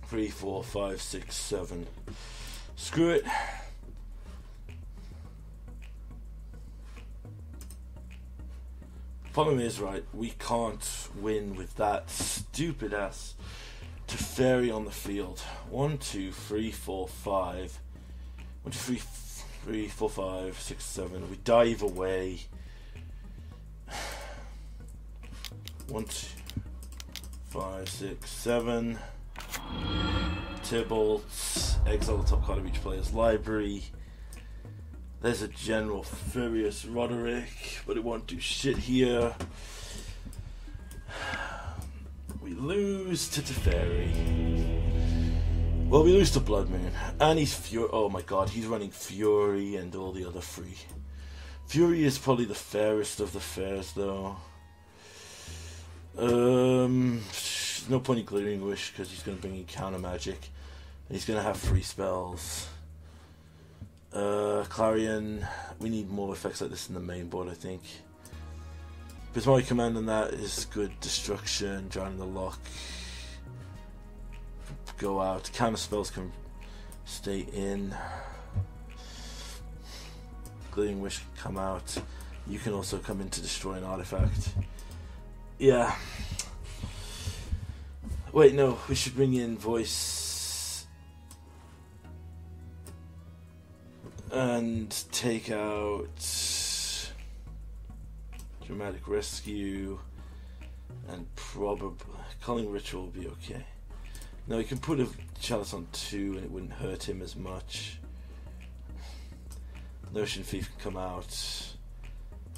Three, 4, 5, 6, 7. Screw it. Problem is, right, we can't win with that stupid ass Teferi on the field. 1, 2, 3, 4, 5. 1, 2, 3, 3, 4, 5, 6, 7. We die either way. 1, 2, 5, 6, 7. Tybalt's, exile the top card of each player's library. There's a General Furious Roderick, but it won't do shit here. We lose to Teferi. Well, we lose to Blood Moon. And he's Fury. Oh my god, he's running Fury and all the other 3. Fury is probably the fairest of the fairs, though. No point in Glittering Wish because he's going to bring in counter magic. And he's going to have 3 spells. Clarion, we need more effects like this in the main board, I think. Prismatic Command on that is good. Destruction, Drowning the Lock. Go out. Counter spells can stay in. Glittering Wish can come out. You can also come in to destroy an artifact. Yeah. Wait, no, we should bring in Voice and take out Dramatic Rescue and probably Culling Ritual will be okay. No, you can put a Chalice on 2 and it wouldn't hurt him as much. Notion Thief can come out.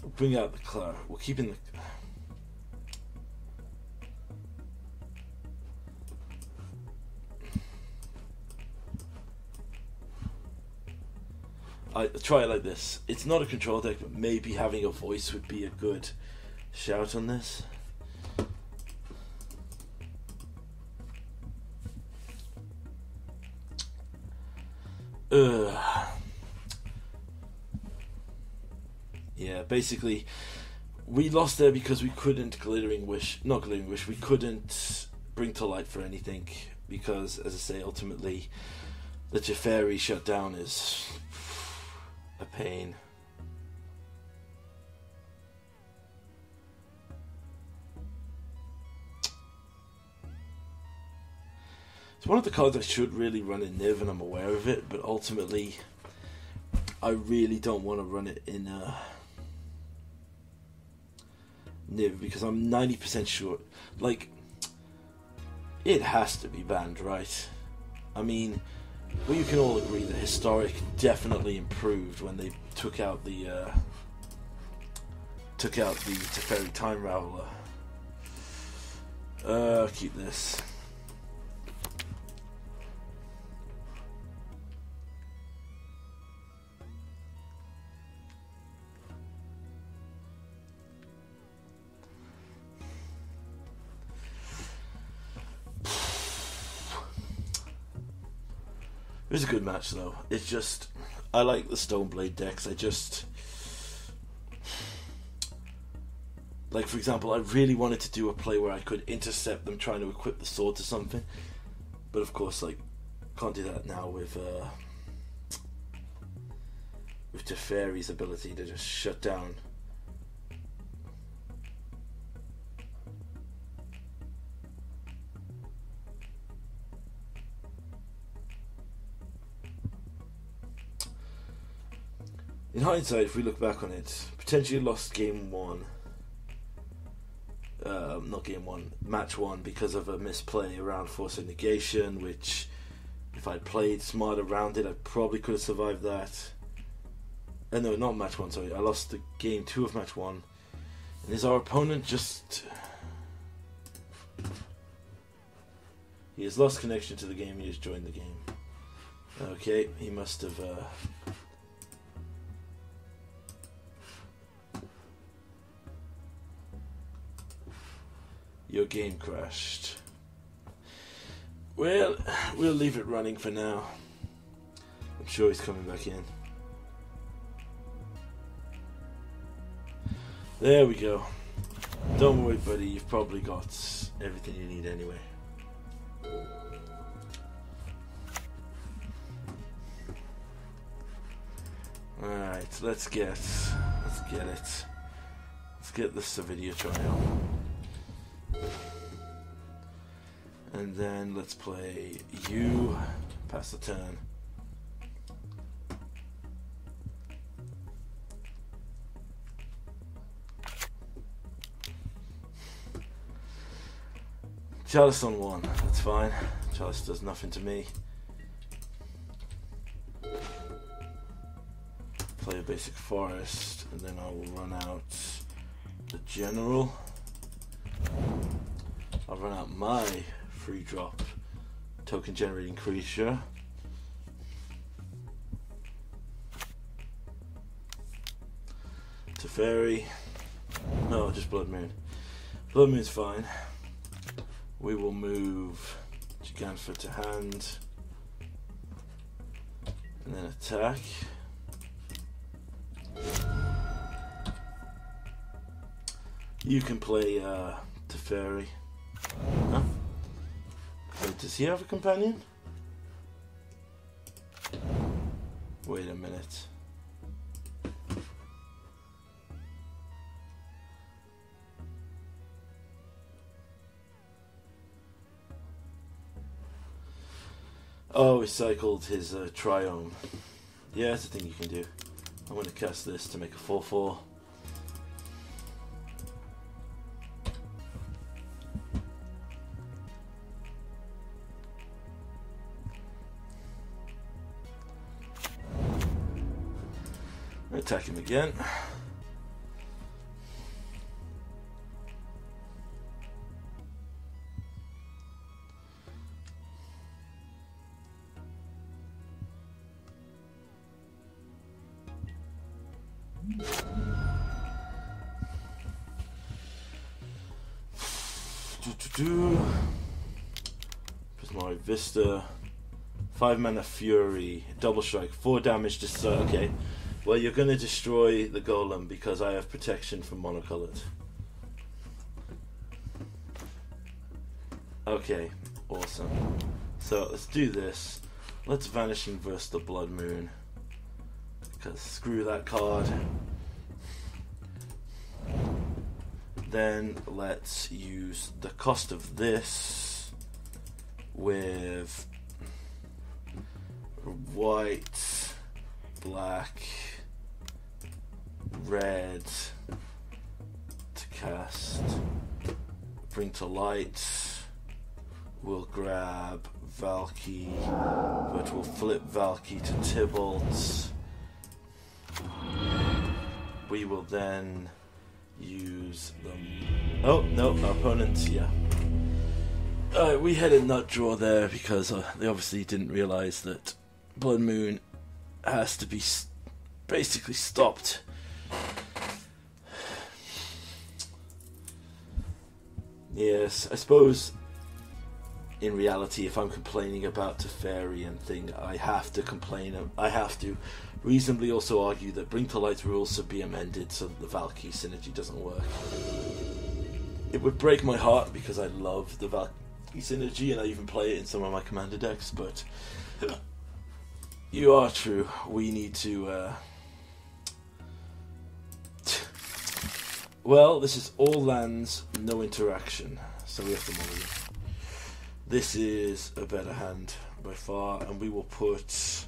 We'll bring out the We'll keep in the... I try it like this. It's not a control deck, but maybe having a voice would be a good shout on this. Yeah, basically, we lost there because we couldn't we couldn't bring to light for anything, because, as I say, ultimately, the Teferi shutdown is a pain. It's one of the cards I should really run in Niv, and I'm aware of it, but ultimately I really don't want to run it in Niv, because I'm 90% sure, like, it has to be banned, right? I mean, we can all agree that Historic definitely improved when they took out the Teferi Time Raveler. Keep this. It was a good match, though. It's just, I like the Stoneblade decks. Like, for example, I really wanted to do a play where I could intercept them trying to equip the sword to something, but of course, like, can't do that now with Teferi's ability to just shut down. In hindsight, if we look back on it, potentially lost game one. Match one, because of a misplay around Force of Negation, which, if I'd played smart around it, I probably could have survived that. No, not match one, sorry. I lost the game two of match one. And is our opponent just... He has lost connection to the game, he has joined the game. Okay, he must have... Your game crashed. Well, we'll leave it running for now. I'm sure he's coming back in. There we go. Don't worry, buddy. You've probably got everything you need anyway. Alright, let's get it. Let's get the Savidia trial. And then let's play you, pass the turn. Chalice on one, that's fine. Chalice does nothing to me. Play a basic forest, and then I will run out the general. I'll run out my free drop token generating creature. Teferi. No, just Blood Moon. Blood Moon's fine. We will move Gigantha to hand. And then attack. You can play Teferi. Huh? Wait, does he have a companion? Wait a minute. Oh, he cycled his Triome. Yeah, that's a thing you can do. I'm going to cast this to make a 4/4. Attack him again. Prismari Vista. 5 mana Fury. Double strike. 4 damage to okay. Well, you're going to destroy the golem because I have protection from monocolored. Okay, awesome. So let's do this. Let's Vanishing versus the Blood Moon. Because screw that card. Then let's use the cost of this with white, black, red to cast. Bring to light. We'll grab Valky, but we'll flip Valky to Tybalt. We will then use them. Oh, no, our opponents, yeah. We had a nut draw there because they obviously didn't realise that Blood Moon has to be basically stopped. Yes, I suppose in reality, if I'm complaining about Teferi and thing, I have to complain. I have to reasonably also argue that Bring to Light rules should be amended so that the Valky synergy doesn't work. It would break my heart because I love the Valky synergy and I even play it in some of my commander decks, but you are true. We need to... Well, this is all lands, no interaction, so we have to mulligan. This is a better hand by far, and we will put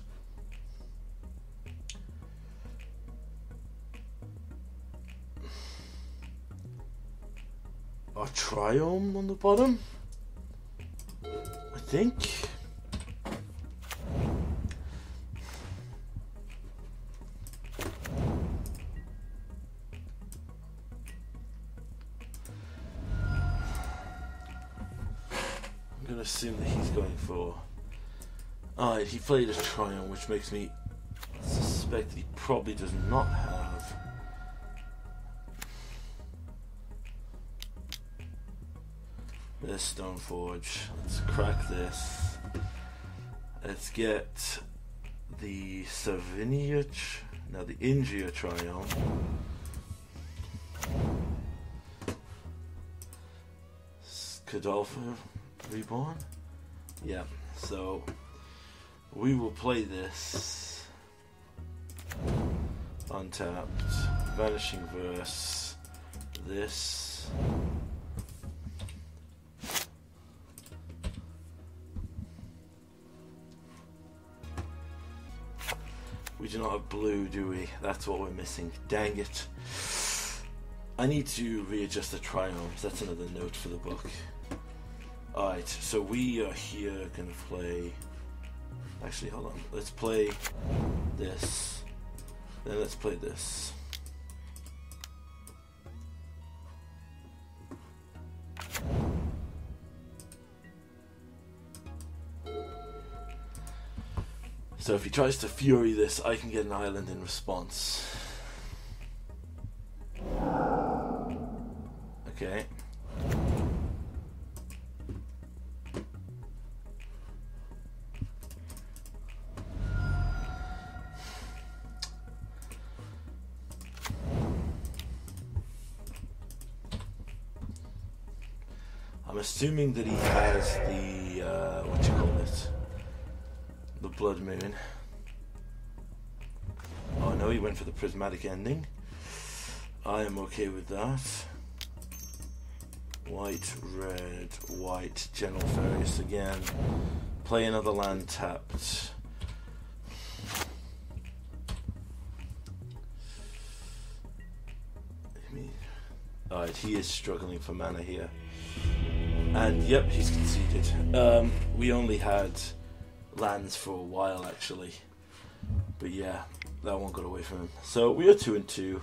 our Triome on the bottom, I think. I'm going to assume that he's going for... Alright, he played a Triumph, which makes me suspect that he probably does not have... this Stoneforge. Let's crack this. Let's get the Savinia... Now the Ingia Triumph. Cadolfo Reborn? Yeah, so we will play this untapped, Vanishing Verse, this. We do not have blue, do we? That's what we're missing. Dang it. I need to readjust the Triumphs. That's another note for the book. Alright, so we are here going to play... Actually, hold on. Let's play this. Then let's play this. So if he tries to Fury this, I can get an island in response. Okay. I'm assuming that he has the, what do you call it? The Blood Moon. Oh no, he went for the prismatic ending. I am okay with that. White, red, white, General Furious again. Play another land tapped. Alright, he is struggling for mana here. And yep, he's conceded. We only had lands for a while actually. But yeah, that one got away from him. So we are 2-2.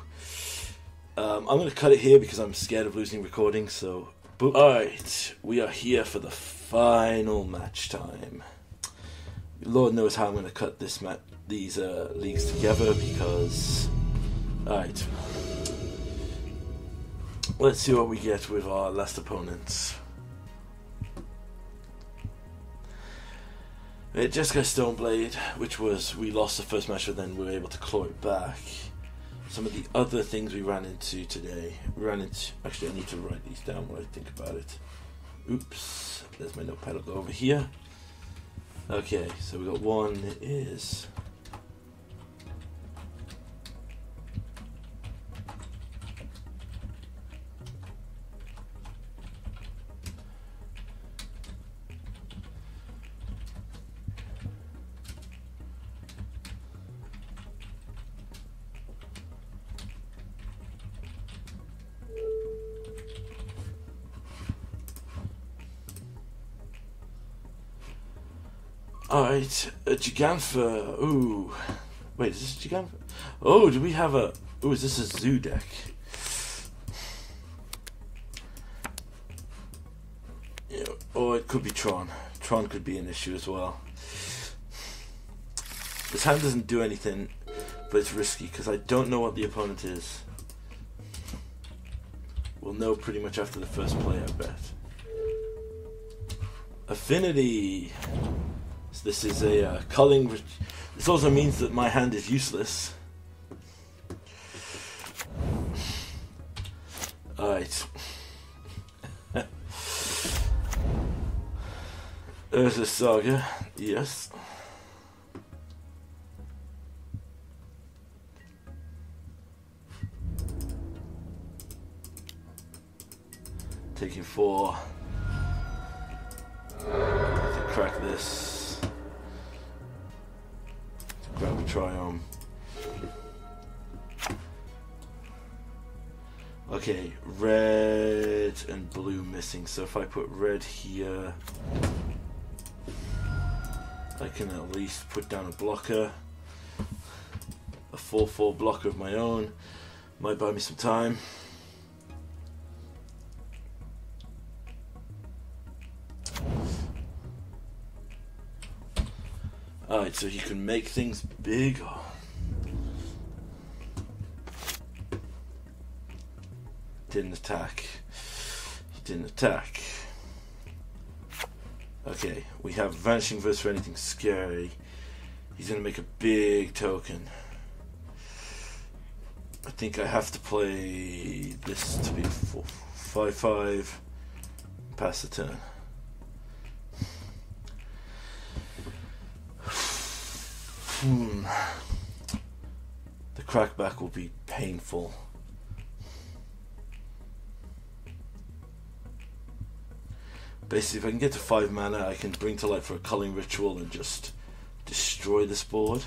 I'm going to cut it here because I'm scared of losing recording, so... Alright, we are here for the final match time. Lord knows how I'm going to cut these leagues together because... Alright. Let's see what we get with our last opponents. Jeskai Stoneblade, which was, we lost the first match, but then we were able to claw it back. Some of the other things we ran into today. Actually, I need to write these down when I think about it. Oops, there's my notepad. I'll go over here. Okay, so we got one is... Alright, a Gigantha. Ooh. Wait, is this a Gigantha? Oh, do we have a... Ooh, is this a zoo deck? Yeah, or it could be Tron. Tron could be an issue as well. This hand doesn't do anything, but it's risky because I don't know what the opponent is. We'll know pretty much after the first play, I bet. Affinity. So this is a culling. This also means that my hand is useless. Alright. There's a Saga. Yes. Taking 4. To crack this. Grab a Triome. Okay, red and blue missing. So if I put red here, I can at least put down a blocker. A 4/4 blocker of my own. Might buy me some time. Alright, so you can make things big. Didn't attack. He didn't attack. Okay, we have Vanishing Verse for anything scary. He's going to make a big token. I think I have to play this to be 5/5. Pass the turn. The crackback will be painful. Basically, if I can get to 5 mana, I can bring to light for a culling ritual and just destroy this board.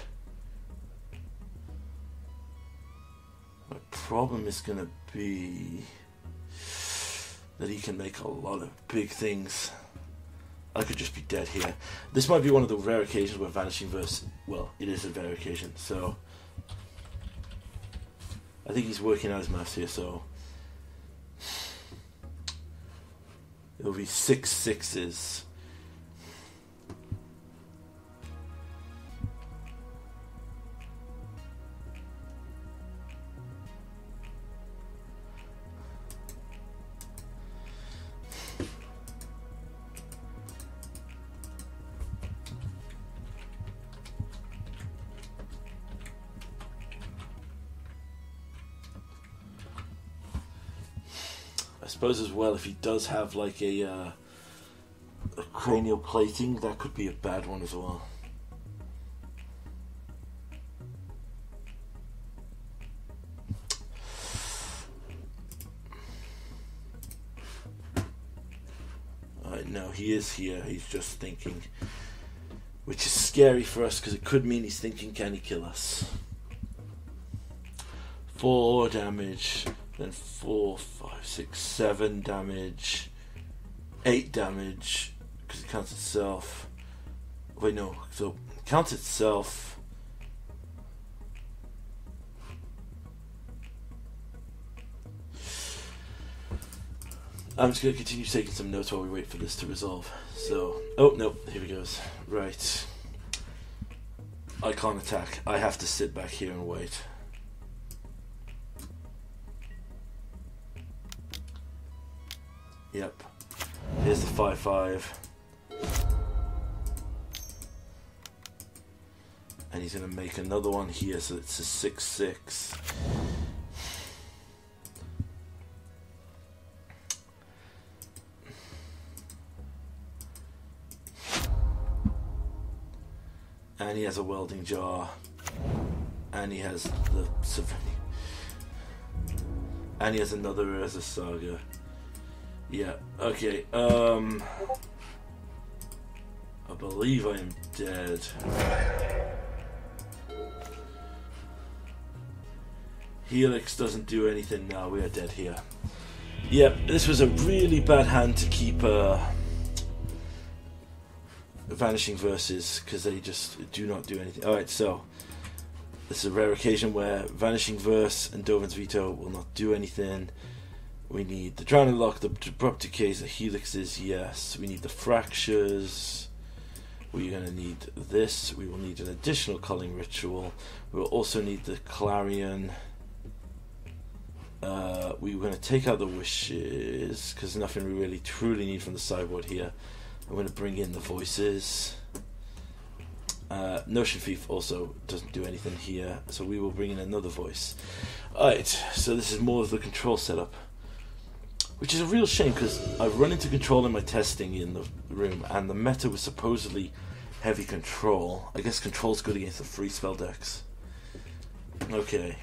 My problem is going to be that he can make a lot of big things. I could just be dead here. This might be one of the rare occasions where Vanishing Verse... Well, it is a rare occasion, so... I think he's working out his maths here, so... It'll be 6 6s. I suppose as well, if he does have like a cranial plating, that could be a bad one as well. No, he is here. He's just thinking, which is scary for us because it could mean he's thinking, can he kill us? 4 damage. Then 4, 5, 6, 7 damage, 8 damage, because it counts itself. Wait, no, so it counts itself. I'm just going to continue taking some notes while we wait for this to resolve. So, oh, no, here he goes. Right. I can't attack. I have to sit back here and wait. Yep. Here's the 5/5. And he's going to make another one here, so it's a 6/6. And he has a welding jar. And he has the and he has another as a saga. Yeah, okay. I believe I am dead. Helix doesn't do anything now. We are dead here. Yep, this was a really bad hand to keep Vanishing Verses, because they just do not do anything. Alright, so this is a rare occasion where Vanishing Verse and Dovin's Veto will not do anything. We need the Drowning Lock, the Abrupt Decays, the Helixes, yes. We need the Fractures. We're going to need this. We will need an additional Culling Ritual. We will also need the Clarion. We're going to take out the Wishes, because nothing we really truly need from the sideboard here. I'm going to bring in the Voices. Notion Thief also doesn't do anything here, so we will bring in another voice. Alright, so this is more of the control setup, which is a real shame because I've run into control in my testing in the room, and the meta was supposedly heavy control. I guess control's good against the free spell decks. Okay.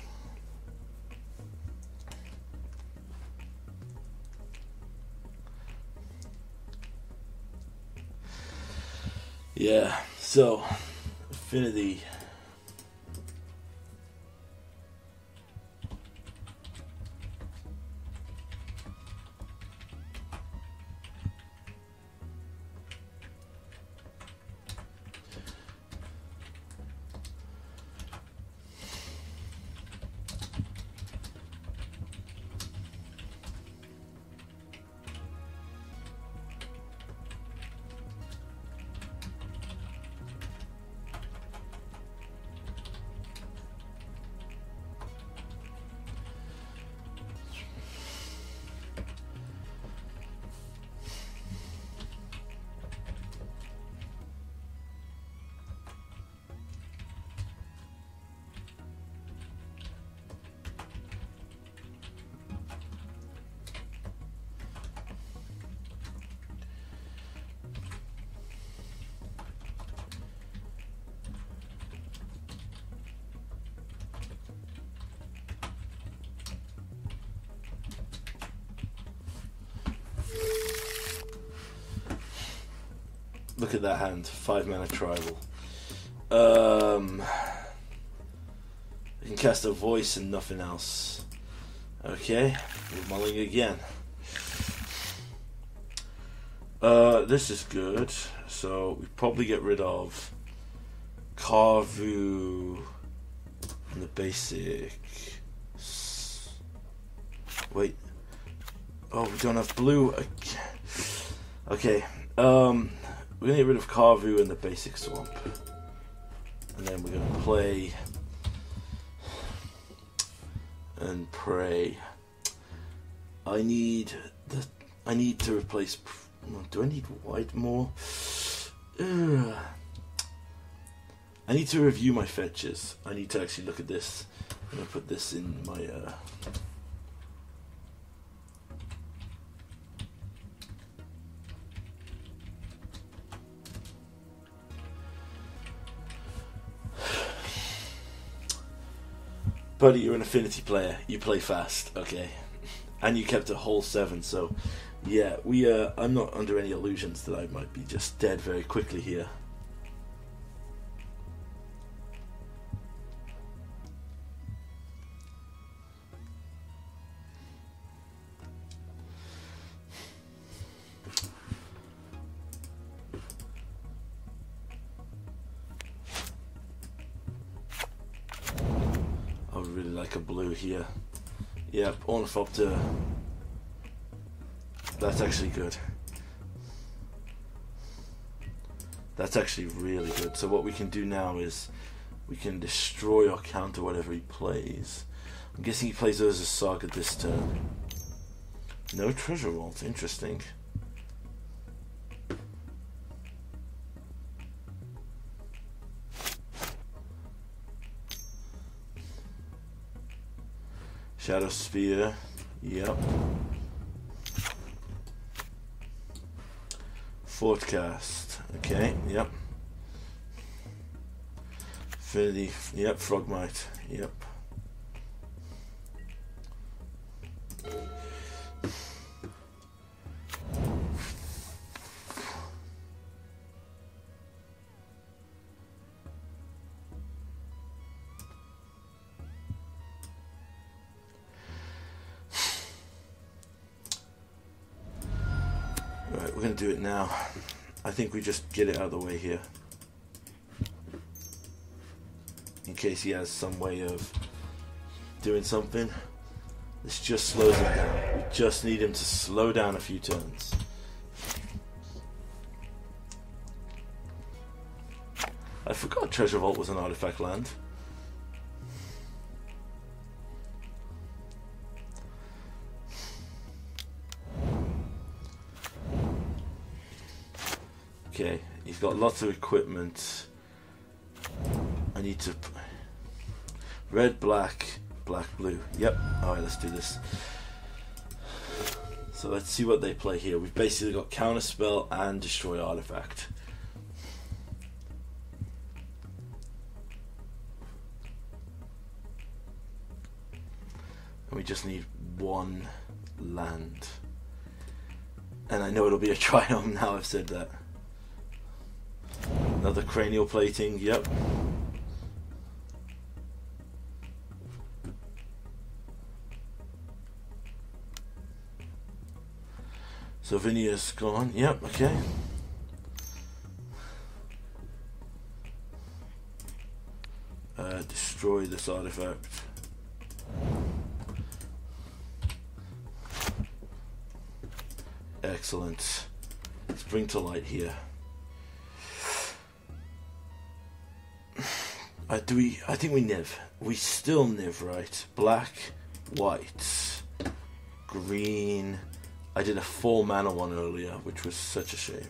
Yeah, so Affinity. Look at that hand, 5 mana tribal. You can cast a voice and nothing else. Okay, we're mulling again. This is good. So we probably get rid of Carvu and the basic. Wait. Oh, we don't have blue. Okay. We're going to get rid of Carvu and the basic swamp. And then we're going to play and pray. I need to replace. Do I need white more? Ugh. I need to review my fetches. I need to actually look at this. I'm going to put this in my Buddy, you're an Affinity player. You play fast, okay? And you kept a whole 7, so yeah, I'm not under any illusions that I might be just dead very quickly here. I would really like a blue here. Yep, Ornithopter. That's actually good. That's actually really good. So what we can do now is we can destroy or counter whatever he plays. I'm guessing he plays those as Saga this turn. No treasure vault, interesting. Shadow Sphere. Yep. Forecast. Okay. Yep. Affinity. Yep. Frogmite. Yep. Right, we're going to do it now. I think we just get it out of the way here. In case he has some way of doing something. This just slows him down. We just need him to slow down a few turns. I forgot Treasure Vault was an artifact land. Okay, he's got lots of equipment. I need to... Red, black, black, blue. Yep, alright, let's do this. So let's see what they play here. We've basically got Counterspell and Destroy Artifact. And we just need one land. And I know it'll be a Triome now I've said that. Another cranial plating, yep. So Vinia's gone, yep, okay. Destroy this artifact. Excellent. Let's bring to light here. I think we niv. We still niv, right? Black, white, green. I did a 4 mana one earlier, which was such a shame.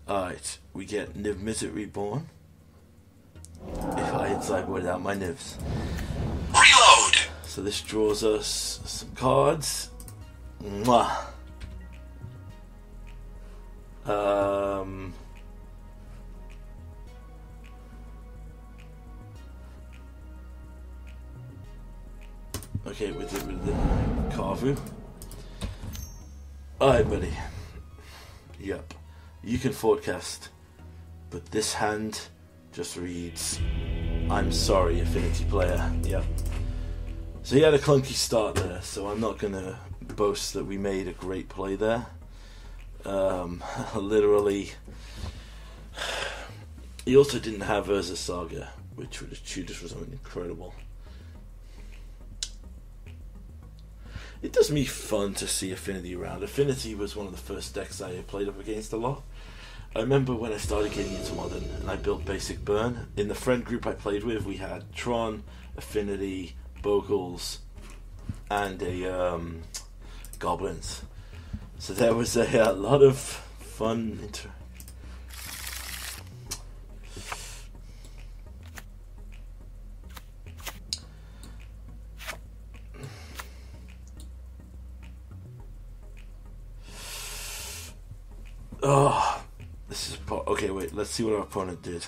Alright, we get Niv Mizzet Reborn. If I had sideboarded out my nivs. Reload! So this draws us some cards. Mwah. Okay, with the Carvu. Alright, buddy. Yep. You can forecast, but this hand just reads, I'm sorry, Affinity player. Yep. So he had a clunky start there, so I'm not going to boast that we made a great play there. Literally, he also didn't have Urza Saga, which would have tutored for something incredible. It does me fun to see Affinity around. Affinity was one of the first decks I played up against a lot. I remember when I started getting into Modern and I built Basic Burn. In the friend group I played with, we had Tron, Affinity, Bogles, and a Goblins. So there was a lot of fun. Oh, this is okay. Wait, let's see what our opponent did.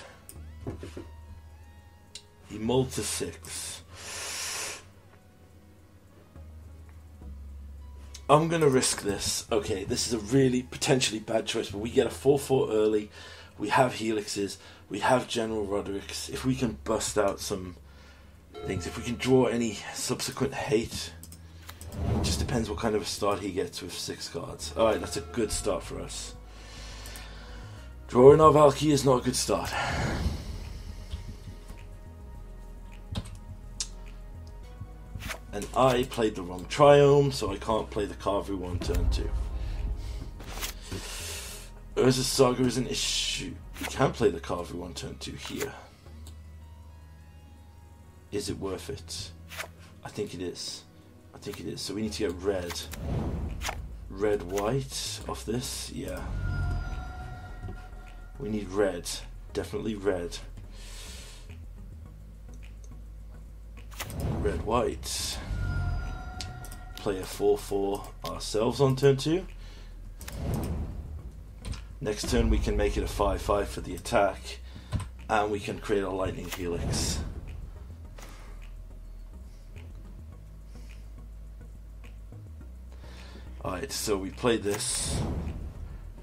He mulled to 6. I'm gonna risk this. Okay, this is a really potentially bad choice, but we get a 4/4 early. We have Helixes. We have General Rodericks. If we can bust out some things, if we can draw any subsequent hate, it just depends what kind of a start he gets with 6 cards. All right, that's a good start for us. Drawing our Valky is not a good start. And I played the wrong Triome, so I can't play the Carvu on turn 2. Urza Saga is an issue. We can play the Carvu on turn 2 here. Is it worth it? I think it is. I think it is. So we need to get red. Red, white off this? Yeah. We need red. Definitely red. red white. Play a 4/4 ourselves on turn 2. Next turn we can make it a 5/5 for the attack, and we can create a lightning helix. Alright, so we played this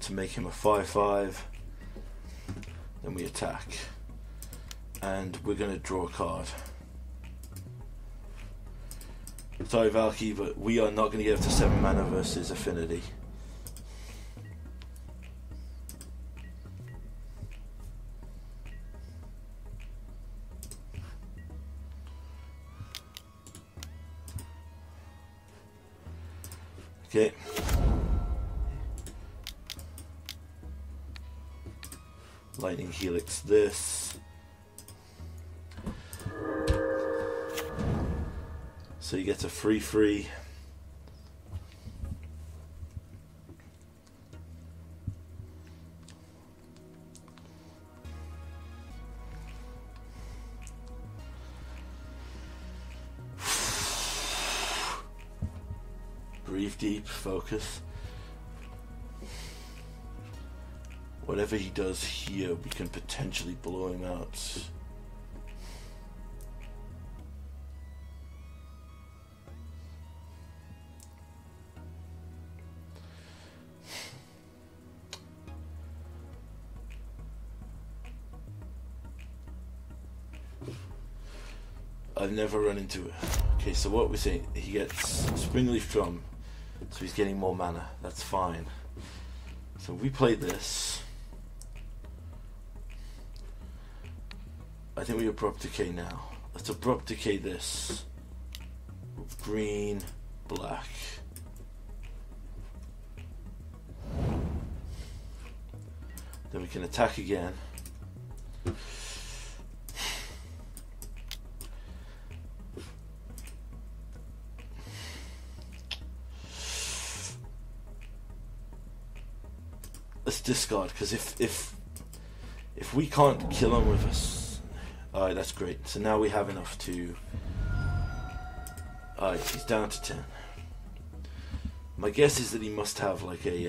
to make him a 5/5, then we attack, and we're going to draw a card. Sorry Valky, but we are not going to get up to 7 mana versus Affinity. Okay. Lightning helix this. So you get a 3/3. Breathe deep, focus. Whatever he does here, we can potentially blow him out. I've never run into it. Okay, so what we're saying, he gets Springleaf Drum, so he's getting more mana. That's fine. So we play this. I think we abrupt decay now. Let's abrupt decay this. Green, black. Then we can attack again. Let's discard, because if we can't kill him with us, alright, that's great. So now we have enough to. Alright, he's down to 10. My guess is that he must have like a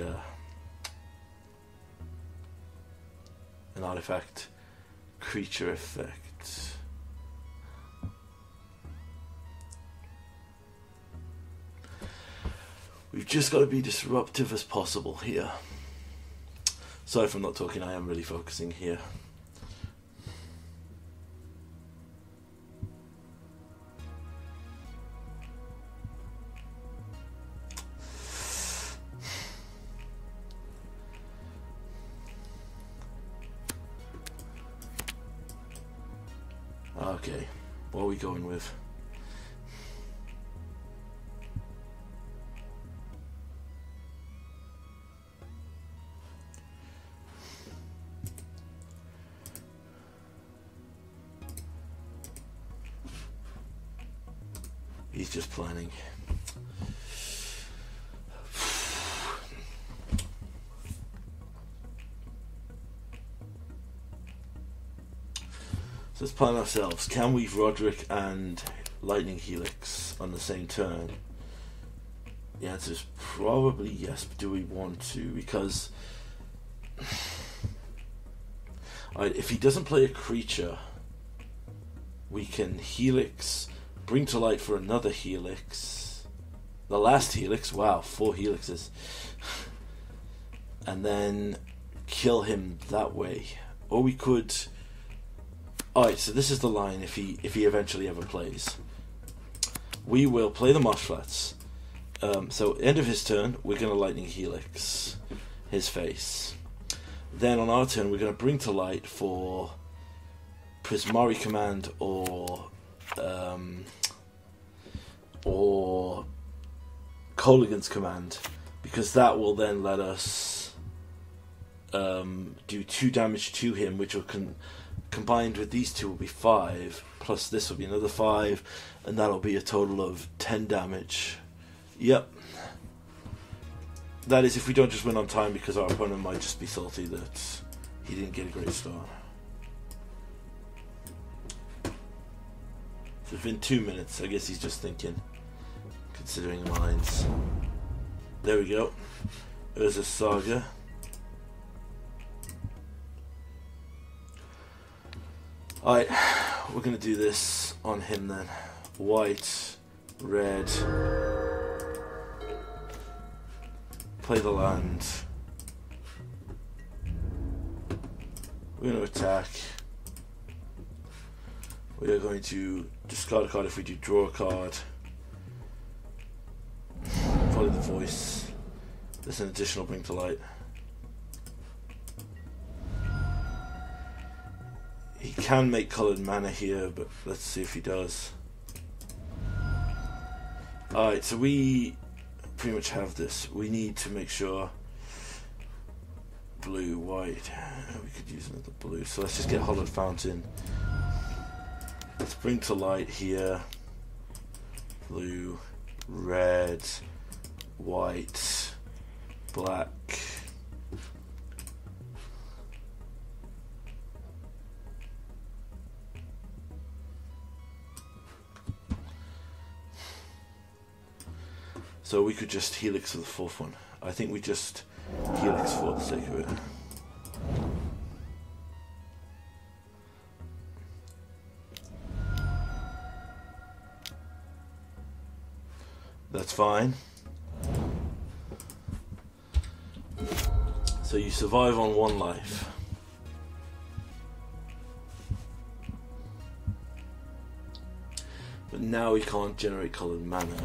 an artifact creature effect. We've just got to be disruptive as possible here. Sorry if I'm not talking, I am really focusing here. Okay, what are we going with? He's just planning. So let's plan ourselves. Can we Roderick and Lightning Helix on the same turn? The answer is probably yes, but do we want to? Because if he doesn't play a creature, we can Helix, bring to light for another Helix. The last Helix, wow, 4 Helixes. And then kill him that way. Or we could. Alright, so this is the line if he eventually ever plays. We will play the Marsh Flats. So end of his turn, we're going to Lightning Helix his face. Then on our turn, we're going to bring to light for Prismari Command or Colligan's Command, because that will then let us do 2 damage to him, which will combined with these two will be 5, plus this will be another 5, and that'll be a total of 10 damage. Yep. That is if we don't just win on time, because our opponent might just be salty that he didn't get a great start. So it's been 2 minutes. I guess he's just thinking, considering lines. There we go. There's a Saga. Alright, we're going to do this on him then. White, red. Play the land. We're going to attack. We are going to discard a card if we do draw a card. Probably the voice. There's an additional bring to light. He can make coloured mana here, but let's see if he does. Alright, so we pretty much have this. We need to make sure blue, white. We could use another blue, so let's just get Hollowed Fountain. Let's bring to light here. Blue, red, white, black. So we could just Helix for the fourth one. I think we just Helix for the sake of it. That's fine. So you survive on 1 life. But now we can't generate coloured mana.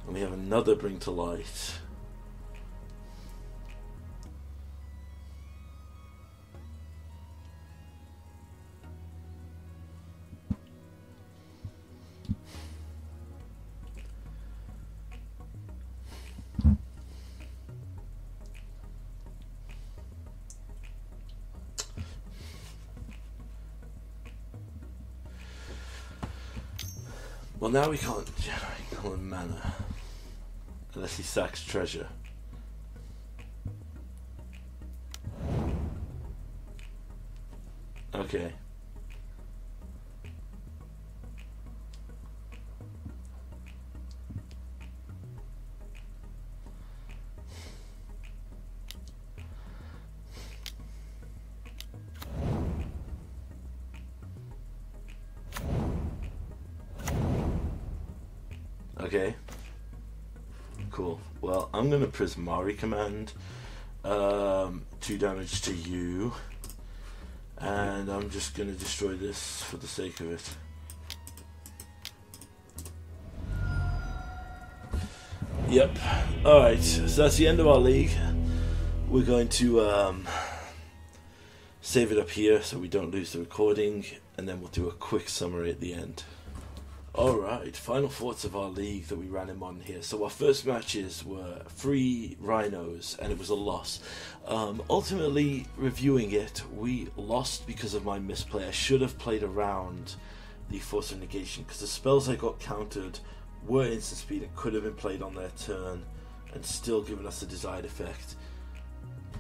And we have another bring to light. Well, now we can't generate coloured mana unless he sacks treasure. Okay. Okay. Cool. Well, I'm gonna Prismari command. 2 damage to you. And I'm just gonna destroy this for the sake of it. Yep. Alright, so that's the end of our league. We're going to save it up here so we don't lose the recording, and then we'll do a quick summary at the end. Alright, final thoughts of our league that we ran him on here. So our first matches were 3 Rhinos, and it was a loss. Ultimately, reviewing it, we lost because of my misplay. I should have played around the Force of Negation, because the spells I got countered were instant speed and could have been played on their turn and still given us the desired effect.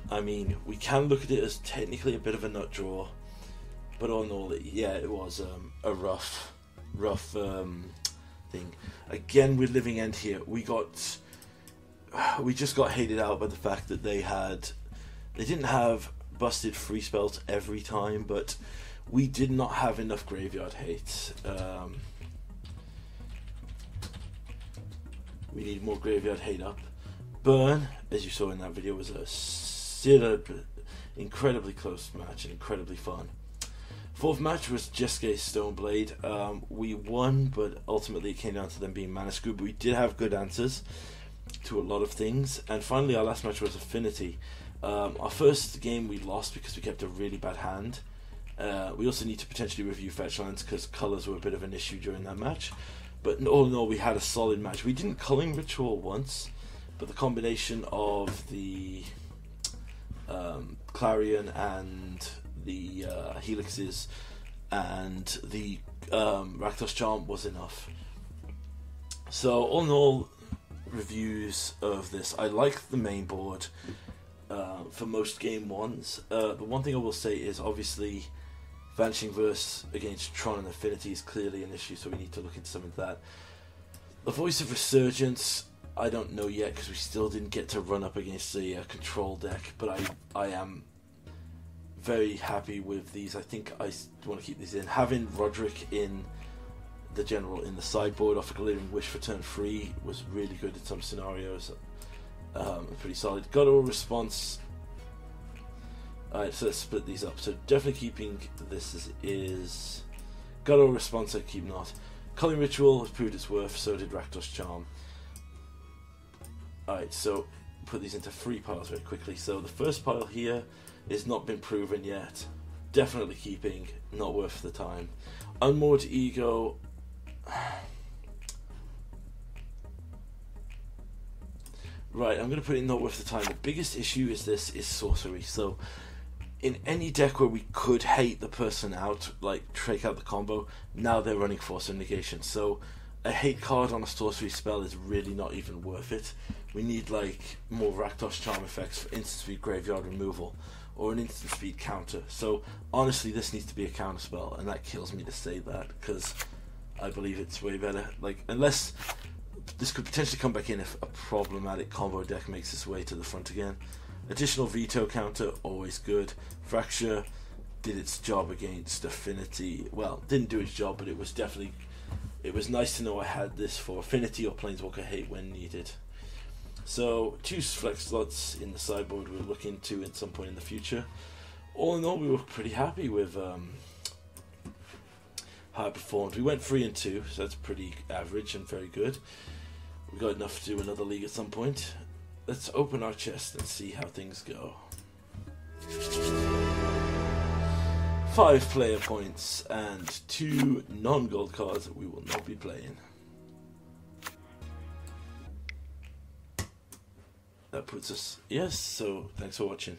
I mean, we can look at it as technically a bit of a nut draw, but all in all, yeah, it was a rough thing. Again, with Living End here, we just got hated out by the fact that they didn't have busted free spells every time, but we did not have enough graveyard hate. We need more graveyard hate up. Burn, as you saw in that video, was a incredibly close match and incredibly fun. Fourth match was Jeskai Stoneblade. We won, but ultimately it came down to them being mana screwed, but we did have good answers to a lot of things. And finally, our last match was Affinity. Our first game we lost because we kept a really bad hand. We also need to potentially review fetch lands because colours were a bit of an issue during that match. But all in all, we had a solid match. We didn't Culling Ritual once, but the combination of the Clarion and the Helixes and the Rakdos Charm was enough. So all in all, reviews of this, I like the main board. for most game ones. The one thing I will say is obviously Vanishing Verse against Tron and Affinity is clearly an issue, so we need to look into some of that. The Voice of Resurgence, I don't know yet because we still didn't get to run up against the control deck, but I am very happy with these. I think I want to keep these in. Having Roderick in the general in the sideboard off a Glittering Wish for turn 3 was really good in some scenarios. Pretty solid. God Auto Response. Alright, so let's split these up. So definitely keeping this as is. God Auto Response I keep not. Culling Ritual has proved its worth, so did Rakdos Charm. Alright, so put these into 3 piles very quickly. So the first pile here is not been proven yet. Definitely keeping, not worth the time. Unmoored Ego. Right, I'm going to put in not worth the time. The biggest issue is this is sorcery. So in any deck where we could hate the person out, like take out the combo, now they're running Force of Negation. So a hate card on a sorcery spell is really not even worth it. We need like more Rakdos Charm effects for instant speed graveyard removal or an instant speed counter. So honestly, this needs to be a counter spell, and that kills me to say that because I believe it's way better. Like, unless this could potentially come back in if a problematic combo deck makes its way to the front again. Additional veto counter, always good. Fracture did its job against Affinity. Well, didn't do its job, but it was definitely, it was nice to know I had this for Affinity or Planeswalker Hate when needed. So 2 flex slots in the sideboard we'll look into at some point in the future. All in all, we were pretty happy with how it performed. We went 3 and 2, so that's pretty average and very good. We got enough to do another league at some point. Let's open our chest and see how things go. 5 player points and 2 non-gold cards that we will not be playing. That puts us, yes, so thanks for watching.